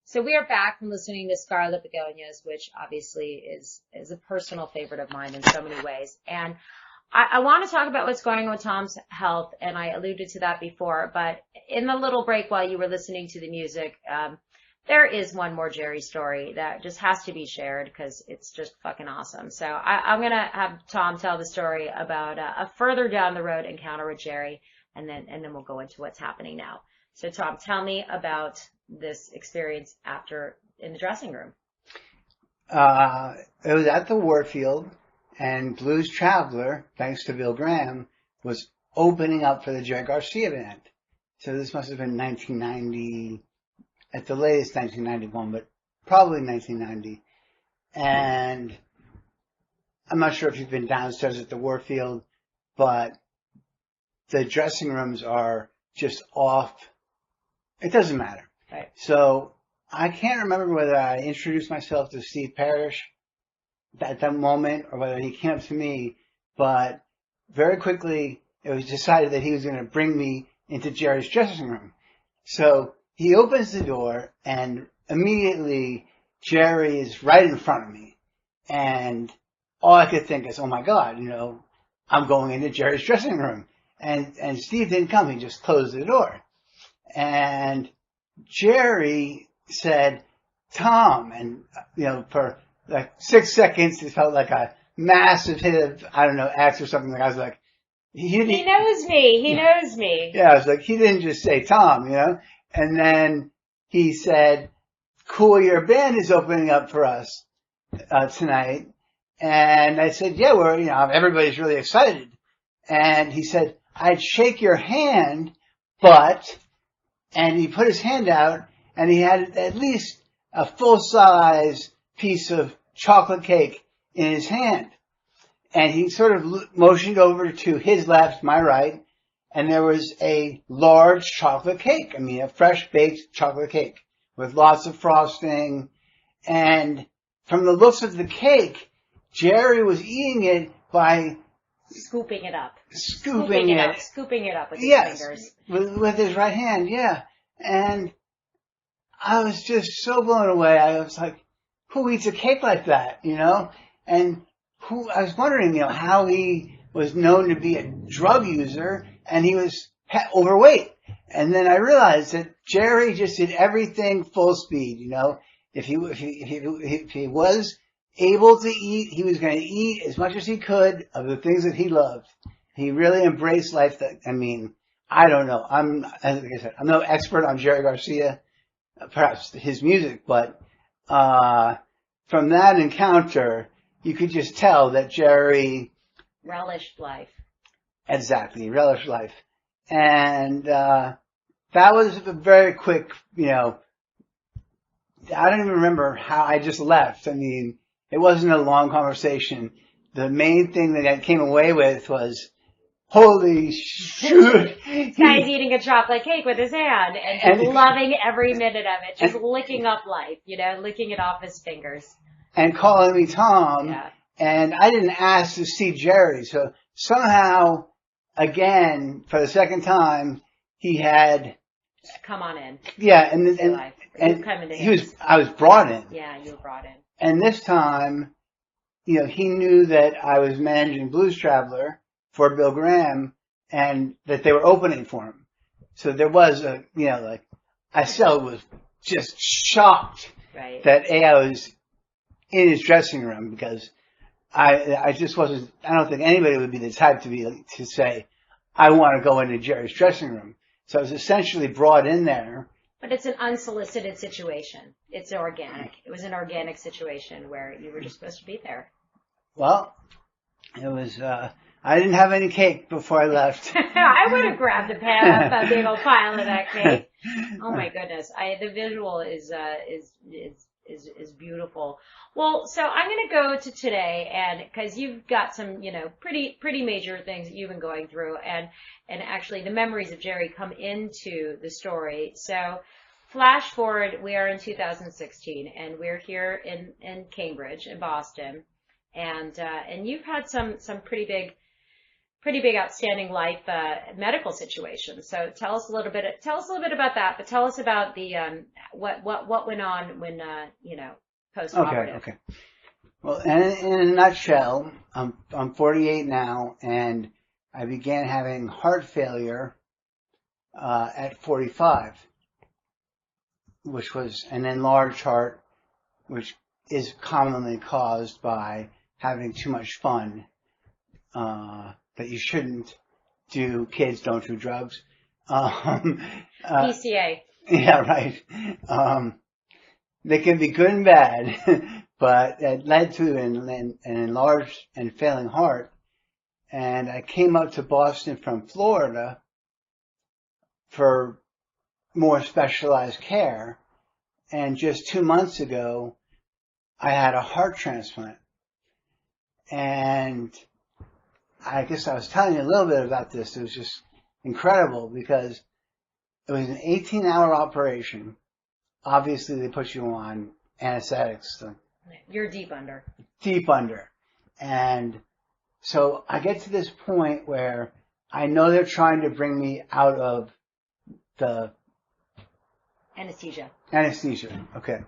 So we are back from listening to Scarlet Begonias, which obviously is a personal favorite of mine in so many ways. And I want to talk about what's going on with Tom's health, and I alluded to that before. But in the little break while you were listening to the music, there is one more Jerry story that just has to be shared because it's just fucking awesome. So I'm going to have Tom tell the story about a further down the road encounter with Jerry, and then we'll go into what's happening now. So Tom, tell me about this experience after in the dressing room. It was at the Warfield, and Blues Traveler, thanks to Bill Graham, was opening up for the Jerry Garcia band. So this must have been 1990, at the latest 1991, but probably 1990. And I'm not sure if you've been downstairs at the Warfield, but the dressing rooms are just off. It doesn't matter. Right. So I can't remember whether I introduced myself to Steve Parrish at that moment or whether he came up to me, but very quickly it was decided that he was going to bring me into Jerry's dressing room. So he opens the door and immediately Jerry is right in front of me. And all I could think is, oh my God, I'm going into Jerry's dressing room. And Steve didn't come. He just closed the door. And Jerry said, Tom, and, for like 6 seconds, it felt like a massive hit of, X or something. Like I was like, he knows me. He knows me. Yeah, I was like, he didn't just say Tom, And then he said, cool, your band is opening up for us tonight. And I said, yeah, everybody's really excited. And he said, I'd shake your hand, and he put his hand out, and he had at least a full-size piece of chocolate cake in his hand. And he sort of motioned over to his left, my right, and there was a large chocolate cake. A fresh-baked chocolate cake with lots of frosting. And from the looks of the cake, Jerry was eating it by scooping it up. Scooping it up with his fingers. With his right hand, yeah. And I was just so blown away. I was like, who eats a cake like that, And I was wondering, how he was known to be a drug user and he was overweight. And then I realized that Jerry just did everything full speed, If he was able to eat, he was going to eat as much as he could of the things that he loved. He really embraced life. I don't know. Like I said, I'm no expert on Jerry Garcia, perhaps his music, but from that encounter, you could just tell that Jerry relished life. Exactly, relished life. And that was a very quick, I don't even remember how I just left. It wasn't a long conversation. The main thing that I came away with was, holy shoot. This guy's eating a chocolate cake with his hand and just loving every minute of it. Just licking up life, licking it off his fingers. And calling me Tom. Yeah. And I didn't ask to see Jerry. So somehow, again, for the second time, he had come on in. Yeah, I was brought in. Yeah, you were brought in. And this time, he knew that I was managing Blues Traveler for Bill Graham and that they were opening for him. So there was I still was just shocked right. that I was in his dressing room because I just wasn't, I don't think anybody would be the type to say, I want to go into Jerry's dressing room. So I was essentially brought in there. But it's an unsolicited situation. It's organic. It was an organic situation where you were just supposed to be there. Well, it was, I didn't have any cake before I left. I would have grabbed a big old pile of that cake. Oh my goodness. The visual is beautiful. Well, so I'm going to go to today, and because you've got some, pretty major things that you've been going through, and actually the memories of Jerry come into the story. So flash forward, we are in 2016, and we're here in Cambridge, in Boston, and you've had some pretty big outstanding life medical situations. So tell us a little bit about that, but tell us about the what went on when post-operative. Okay. Well, in a nutshell, I'm 48 now, and I began having heart failure at 45, which was an enlarged heart, which is commonly caused by having too much fun. That you shouldn't do. Kids don't do drugs. PCA. Yeah, right. They can be good and bad, but it led to an enlarged and failing heart. And I came up to Boston from Florida for more specialized care. And just 2 months ago, I had a heart transplant. And I guess I was telling you a little bit about this. It was just incredible because it was an 18-hour operation. Obviously, they put you on anesthetics. You're deep under. Deep under. And so I get to this point where I know they're trying to bring me out of the anesthesia. Anesthesia, okay.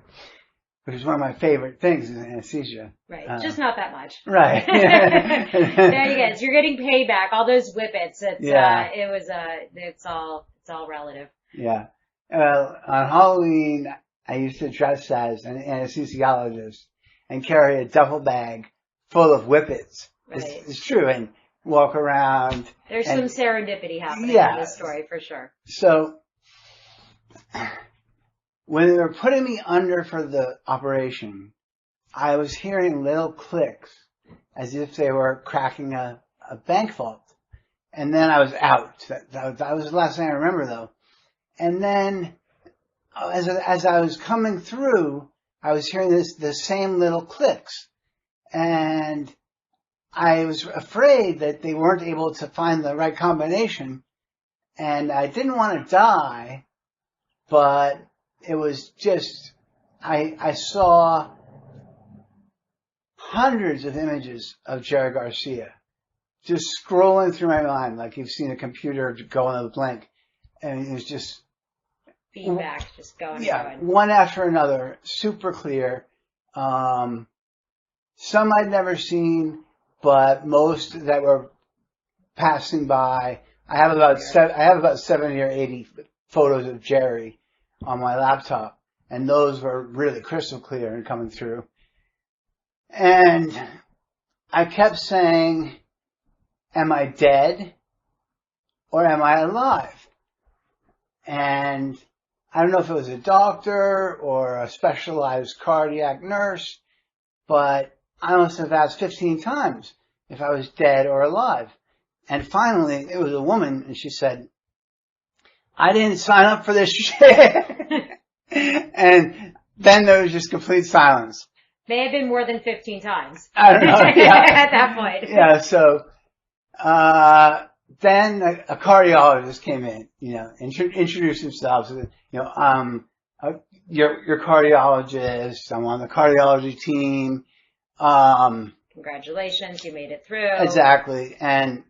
Which is one of my favorite things is anesthesia. Right, just not that much. Right. There you go. You're getting payback. All those whippets. It's all relative. Yeah. On Halloween, I used to dress as an anesthesiologist and carry a duffel bag full of whippets. Right. It's true, and walk around. There's some serendipity happening in this story for sure. So when they were putting me under for the operation, I was hearing little clicks as if they were cracking a bank vault. And then I was out. That was the last thing I remember, though. And then as I was coming through, I was hearing the same little clicks. And I was afraid that they weren't able to find the right combination. And I didn't want to die, but it was just, I saw hundreds of images of Jerry Garcia just scrolling through my mind like you've seen a computer go in a blank. And it was just feedback, just going. One after another, super clear. Some I'd never seen, but most that were passing by. I have about 70 or 80 photos of Jerry on my laptop, and those were really crystal clear and coming through. And I kept saying, am I dead or am I alive? And I don't know if it was a doctor or a specialized cardiac nurse, but I must have asked 15 times if I was dead or alive. And finally, it was a woman, and she said, I didn't sign up for this shit. And then there was just complete silence. May have been more than 15 times. I don't know. Yeah. At that point. Yeah, so then a cardiologist came in, introduced himself. Said, you're cardiologist. I'm on the cardiology team. Congratulations, you made it through. Exactly. And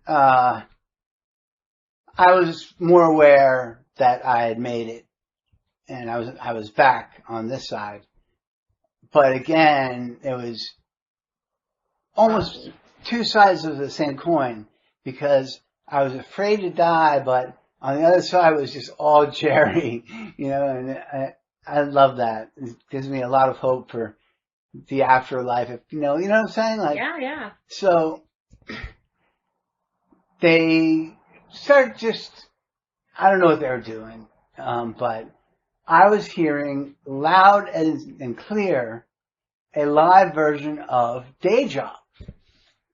I was more aware that I had made it, and I was back on this side. But again, it was almost two sides of the same coin, because I was afraid to die, but on the other side was just all Jerry, and I love that. It gives me a lot of hope for the afterlife. If, you know what I'm saying? Like, Yeah. So they start I don't know what they were doing, but I was hearing loud and clear a live version of Day Job.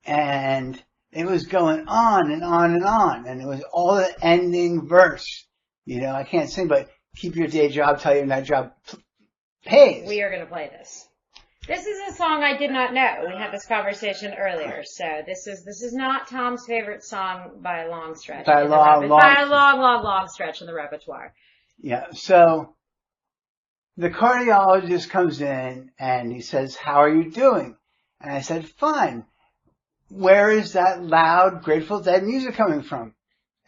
And it was going on and on and on. And it was all the ending verse. I can't sing, but keep your day job till your night job pays. We are going to play this. This is a song I did not know. We had this conversation earlier. So this is not Tom's favorite song by a long stretch. By a long stretch in the repertoire. Yeah. So the cardiologist comes in and he says, "How are you doing?" And I said, "Fine. Where is that loud Grateful Dead music coming from?"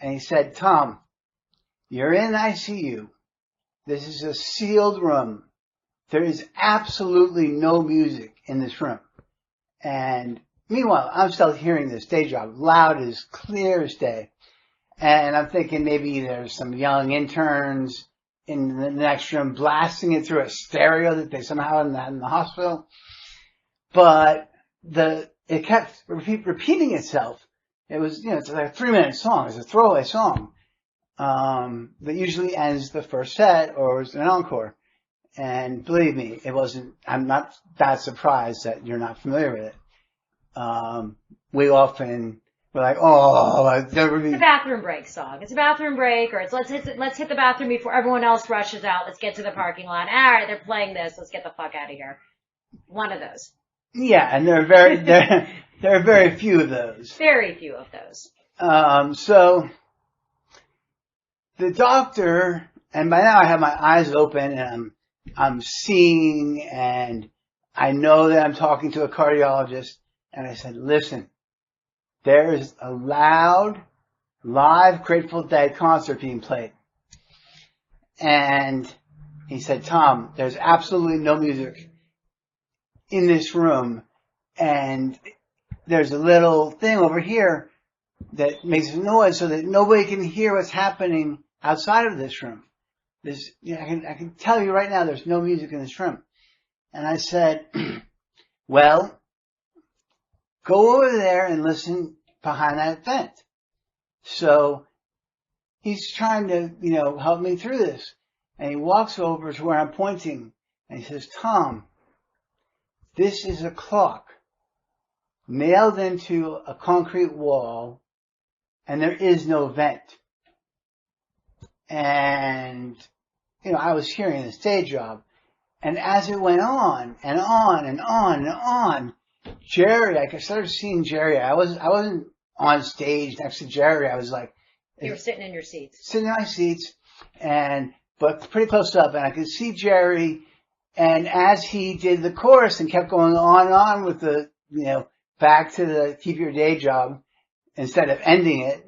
And he said, "Tom, you're in ICU. This is a sealed room. There is absolutely no music in this room." And meanwhile, I'm still hearing this Day Job, loud as clear as day. And I'm thinking maybe there's some young interns in the next room blasting it through a stereo that they somehow had in the hospital. But it kept repeating itself. It was, it's like a 3-minute song. It's a throwaway song that usually ends the first set or is an encore. And believe me, I'm not that surprised that you're not familiar with it. We often, we're like, it's a bathroom break song. It's a bathroom break, or it's let's hit the bathroom before everyone else rushes out. Let's get to the parking lot. All right, they're playing this. Let's get the fuck out of here. One of those. Yeah, and there are very few of those. Very few of those. So the doctor, and by now I have my eyes open and I'm seeing, and I know that I'm talking to a cardiologist, and I said, "Listen, there is a loud, live Grateful Dead concert being played." And he said, "Tom, there's absolutely no music in this room, and there's a little thing over here that makes a noise so that nobody can hear what's happening outside of this room. I can tell you right now, there's no music in this room." And I said, "Well, go over there and listen behind that vent." So he's trying to, help me through this. And he walks over to where I'm pointing and he says, "Tom, this is a clock nailed into a concrete wall and there is no vent." And, I was hearing this Day Job. And as it went on and on and on and on, Jerry, I started seeing Jerry. I wasn't on stage next to Jerry. I was like, you were sitting in your seats. Sitting in my seats, but pretty close up. And I could see Jerry. And as he did the chorus and kept going on and on with the, back to the keep your day job instead of ending it,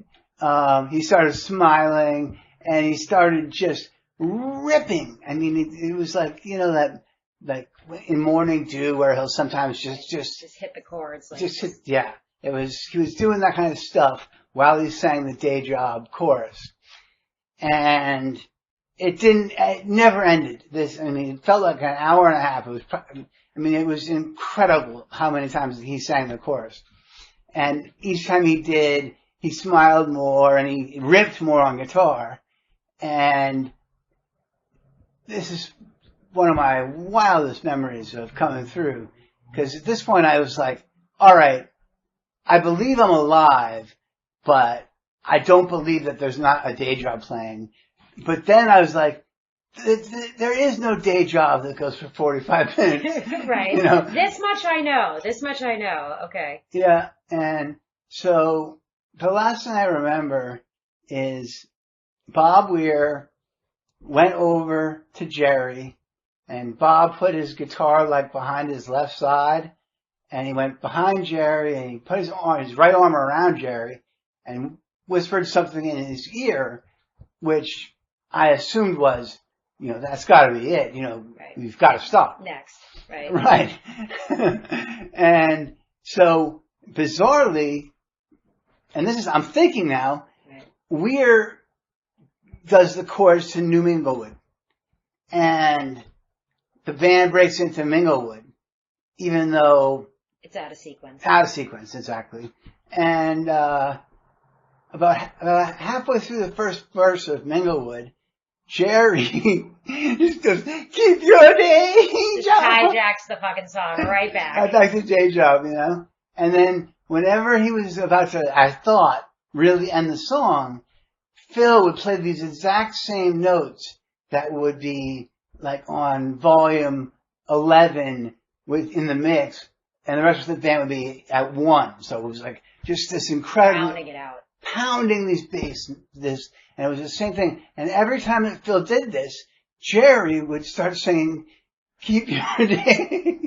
he started smiling and he started just ripping. I mean, it was like, like in Morning Dew where he'll sometimes just hit the chords. He was doing that kind of stuff while he sang the Day Job chorus. And it never ended. It felt like an hour and a half. It was incredible how many times he sang the chorus. And each time he did, he smiled more and he ripped more on guitar. And this is one of my wildest memories of coming through. Because at this point I was like, all right, I believe I'm alive, but I don't believe that there's not a Day Job playing. But then I was like, there is no Day Job that goes for 45 minutes. Right. This much I know. Okay. Yeah. And so the last thing I remember is Bob Weir went over to Jerry and Bob put his guitar like behind his left side and he went behind Jerry and he put his right arm around Jerry and whispered something in his ear, which I assumed was, that's got to be it. Right. We've got to stop. Next, right? Right. And so, bizarrely, and I'm thinking now, right. Weir does the chorus to New Minglewood. And the band breaks into Minglewood. even though it's out of sequence. Out of sequence, exactly. And about halfway through the first verse of Minglewood, Jerry just goes, "Keep your day job." Hijacks the fucking song right back. That's like the day job, you know. And then whenever he was about to, I thought, really end the song, Phil would play these exact same notes that would be like on volume 11 in the mix, and the rest of the band would be at 1. So it was like just this incredible Pounding it out. Pounding these bass, and it was the same thing. And every time that Phil did this, Jerry would start saying, "Keep your day."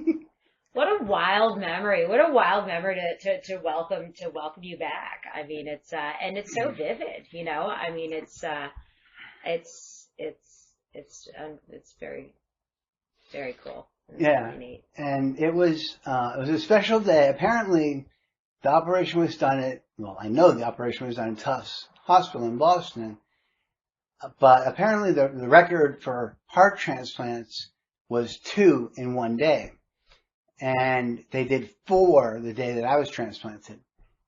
What a wild memory! What a wild memory to welcome you back. I mean, it's and it's so vivid, you know. I mean, it's very, very cool. It's Yeah, really neat. and it was a special day. Apparently, the operation was done I know the operation was done at Tufts Hospital in Boston, but apparently the record for heart transplants was 2 in one day. And they did 4 the day that I was transplanted.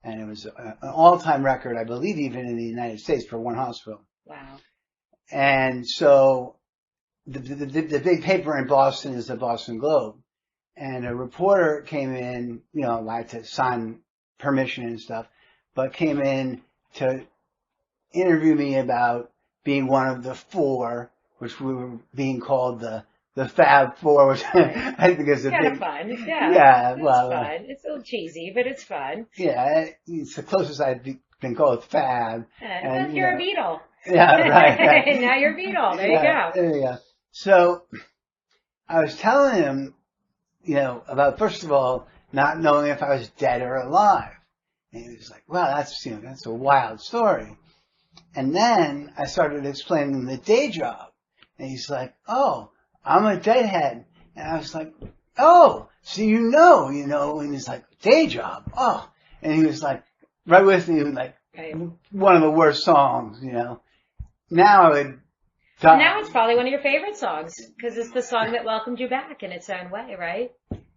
And it was an all-time record, I believe, even in the United States for one hospital. Wow. And so the big paper in Boston is the Boston Globe. And a reporter came in, you know, I had to sign permission and stuff, but came in to interview me about being one of the 4, which we were being called the Fab Four, which I think is a kind big, of fun. Yeah. Yeah, It's well, fun. It's a little cheesy, but it's fun. Yeah, it's the closest I've been called Fab. And you're a Beatle. Yeah, right. And now you're a Beatle. There you go. There you go. So I was telling him, you know, about first of all not knowing if I was dead or alive, and he was like, "Well, that's a wild story." And then I started explaining the day job, and he's like, "Oh, I'm a deadhead." And I was like, "Oh, so you know," and he's like, "Day job, oh." And he was like, right with me, like, one of the worst songs, you know. Now I would... Now it's probably one of your favorite songs, because it's the song that welcomed you back in its own way, right?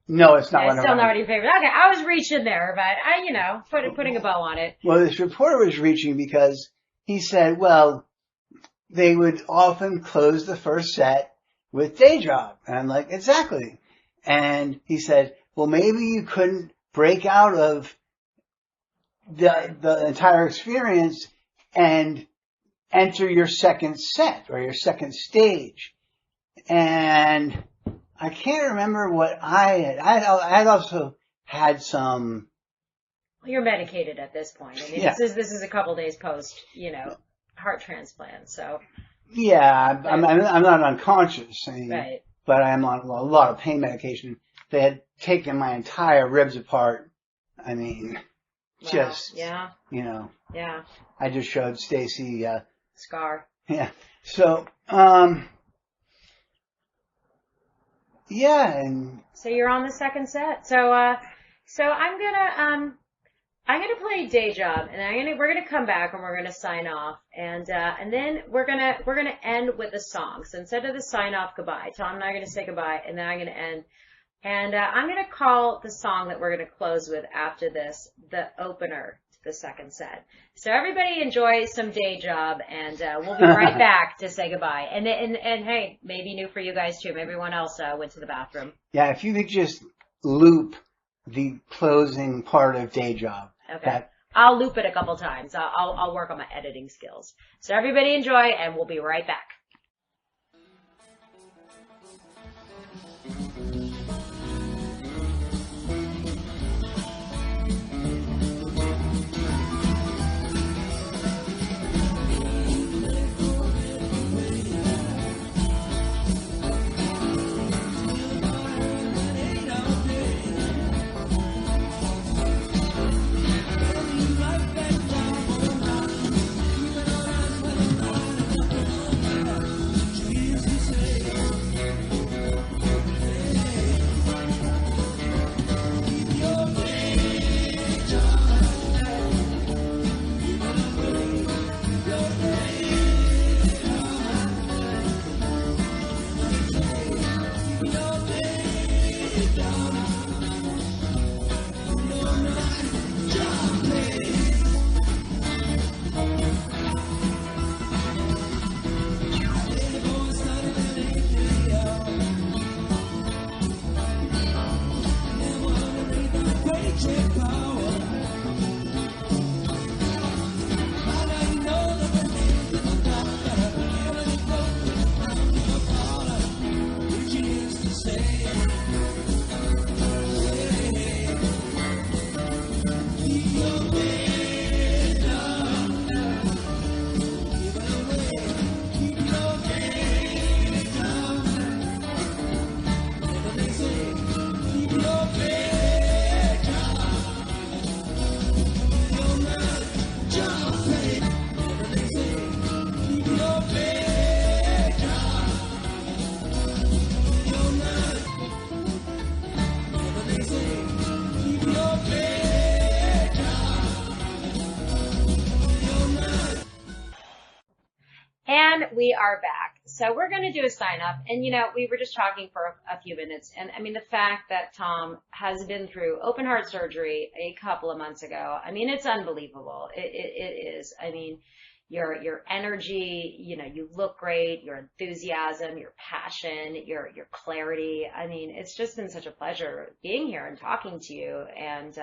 No, it's not one it's of still mine. not your favorite. Okay, I was reaching there, but putting a bow on it. Well, this reporter was reaching because he said, well, they would often close the first set with Day Job. And I'm like, exactly. And he said, well, maybe you couldn't break out of the entire experience and enter your second set or your second stage. And I can't remember what I had. I had also had some... Well, you're medicated at this point. I mean, Yeah. this is a couple days post, heart transplant, so... Yeah, I'm not unconscious, Right. but I am on a lot of pain medication. They had taken my entire ribs apart. I mean, Wow. just, Yeah. Yeah. I just showed Staci, Scar. yeah. So, yeah, and So you're on the second set. So I'm gonna play Day Job, and we're gonna come back and we're gonna sign off, and then we're gonna end with a song. So instead of the sign off goodbye, Tom and I are gonna say goodbye, and then I'm gonna end, and I'm gonna call the song that we're gonna close with after this the opener to the second set. So everybody enjoy some Day Job, and we'll be right back to say goodbye. And hey, maybe new for you guys too. Maybe everyone else went to the bathroom. yeah, if you could just loop the closing part of Day Job. Okay. I'll loop it a couple times. I'll work on my editing skills. So everybody enjoy, and we'll be right back. Right back down on we are back. So we're going to do a sign up. And, we were just talking for a few minutes. And I mean, the fact that Tom has been through open heart surgery a couple of months ago, I mean, it's unbelievable. It is. I mean, your energy, you look great, your enthusiasm, your passion, your clarity. I mean, it's just been such a pleasure being here and talking to you. And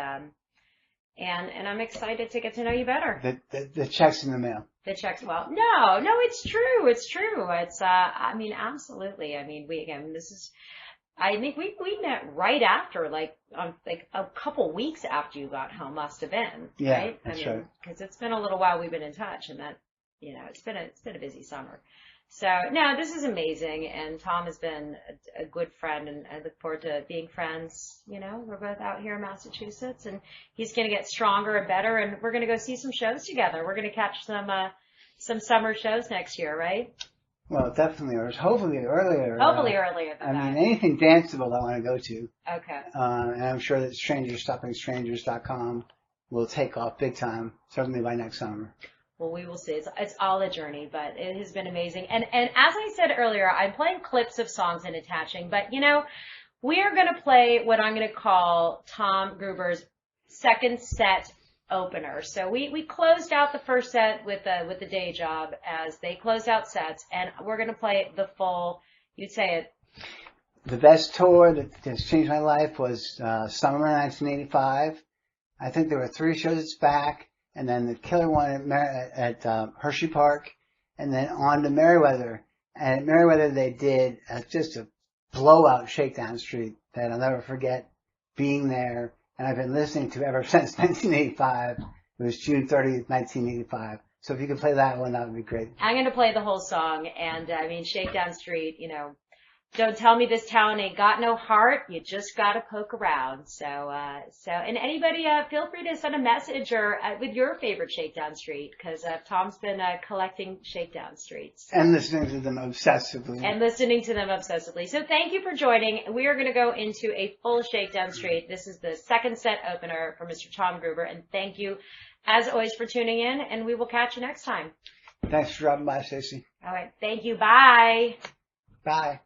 I'm excited to get to know you better. The check's in the mail. The check's, well, no, it's true. It's true. It's, I mean, absolutely. I mean, I think we met right after, like a couple weeks after you got home must have been. Yeah, right? that's right. Because it's been a little while we've been in touch, and that, it's been a busy summer. So, no, this is amazing, and Tom has been a good friend, and I look forward to being friends. We're both out here in Massachusetts, and he's going to get stronger and better, and we're going to go see some shows together. We're going to catch some summer shows next year, right? Well, definitely, or hopefully earlier. Hopefully earlier than that. I mean, anything danceable I want to go to. Okay. And I'm sure that StrangersStoppingStrangers.com will take off big time, certainly by next summer. Well, we will see. It's all a journey, but it has been amazing. And as I said earlier, I'm playing clips of songs and attaching, but we are going to play what I'm going to call Tom Gruber's second set opener. So we closed out the first set with the day job as they closed out sets, and we're going to play the full. You'd say it. The best tour that has changed my life was summer 1985. I think there were 3 shows back. And then the killer one at Hershey Park, and then on to Merriweather. And at Merriweather they did just a blowout Shakedown Street that I'll never forget being there. And I've been listening to ever since 1985. It was June 30th, 1985. So if you could play that one, that would be great. I'm going to play the whole song. And I mean, Shakedown Street, don't tell me this town ain't got no heart. You just got to poke around. So, and anybody, feel free to send a message or with your favorite Shakedown Street, because Tom's been collecting Shakedown Streets. And listening to them obsessively. So thank you for joining. We are going to go into a full Shakedown Street. This is the second set opener for Mr. Tom Gruber. And thank you, as always, for tuning in. And we will catch you next time. Thanks for dropping by, Staci. All right. Thank you. Bye. Bye.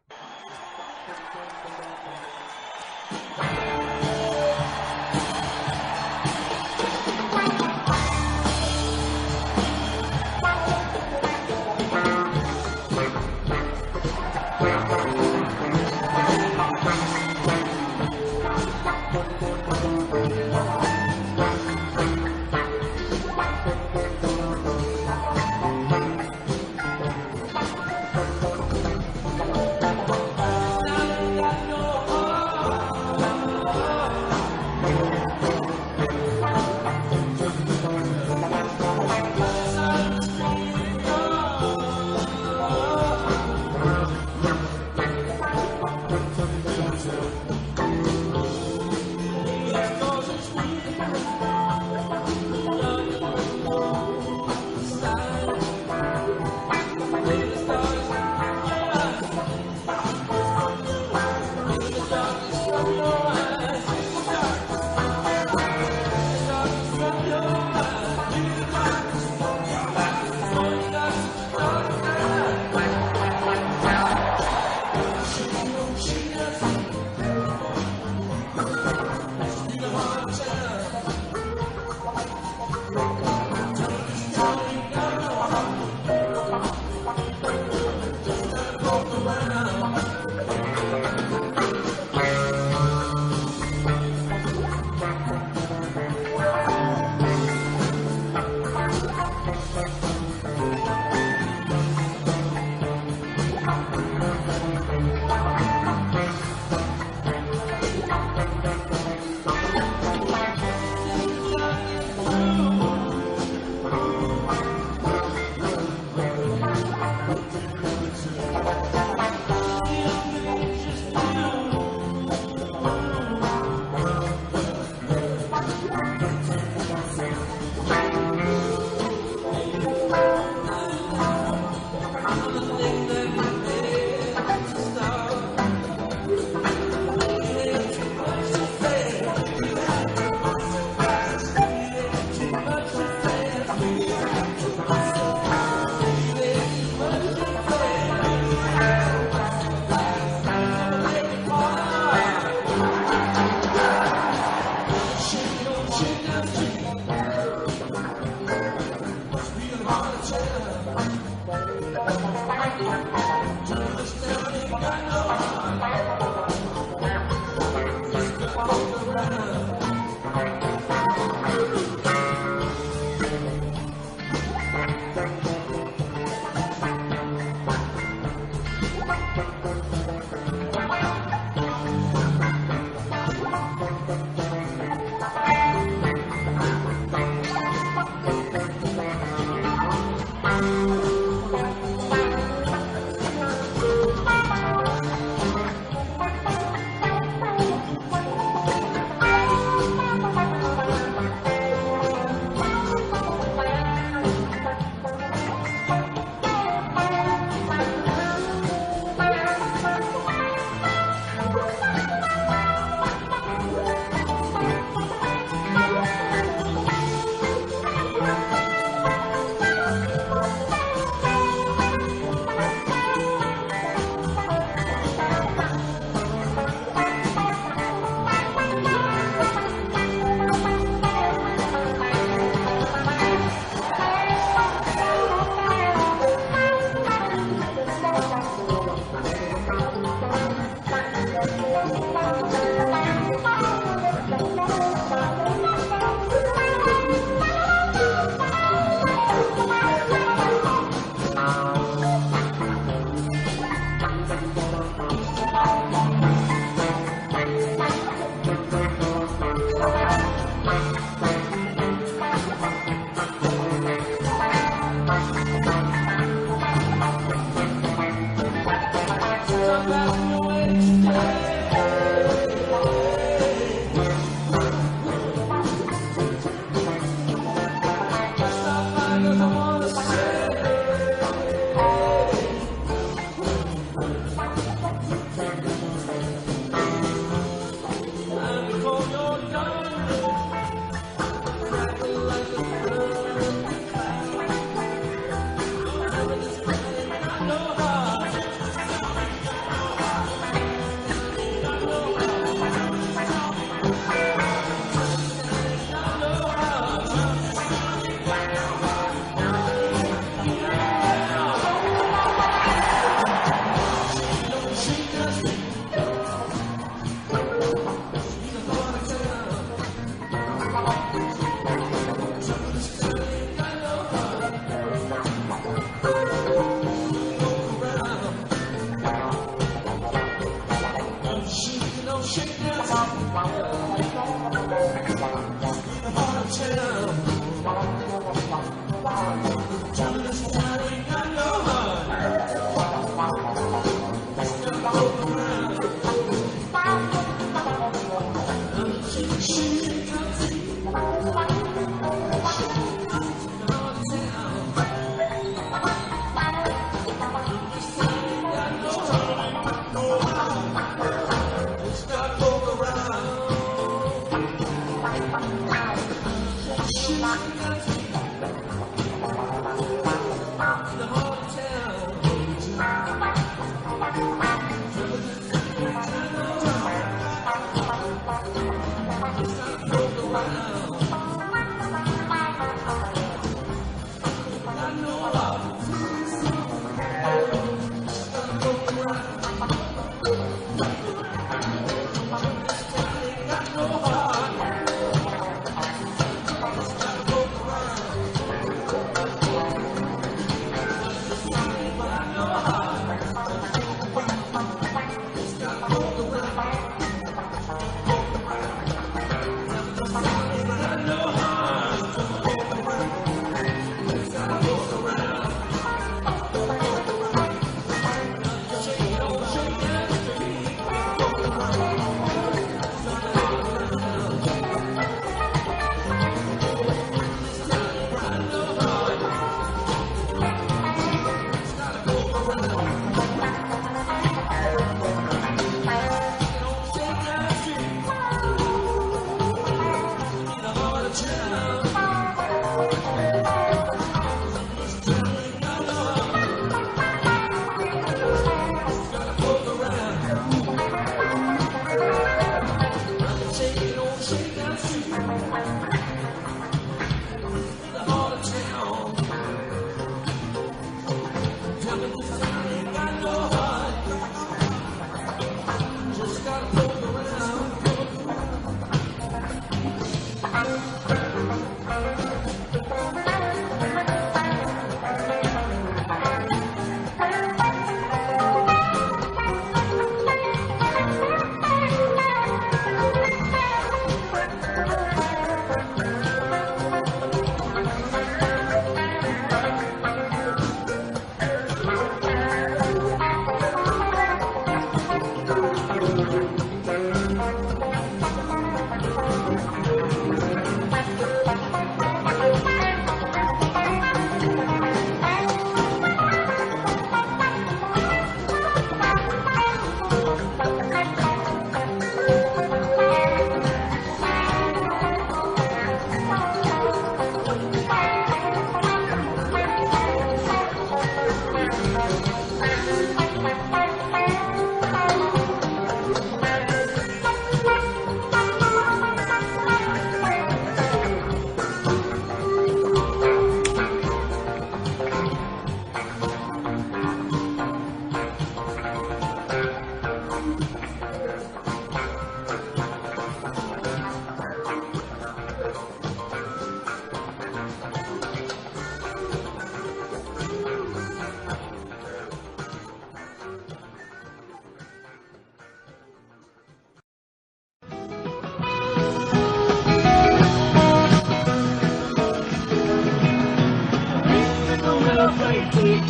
sweet 14.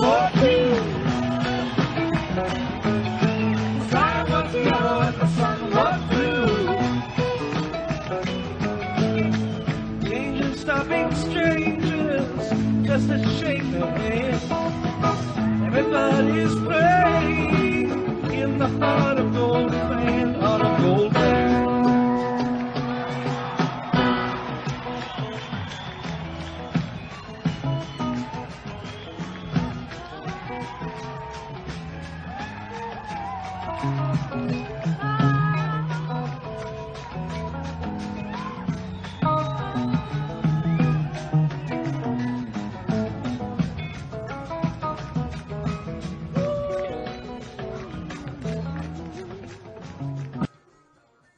The sky was yellow and the sun was blue. The angels stopping strangers just to shake their hands. Everybody's praying in the heart of Golden Land.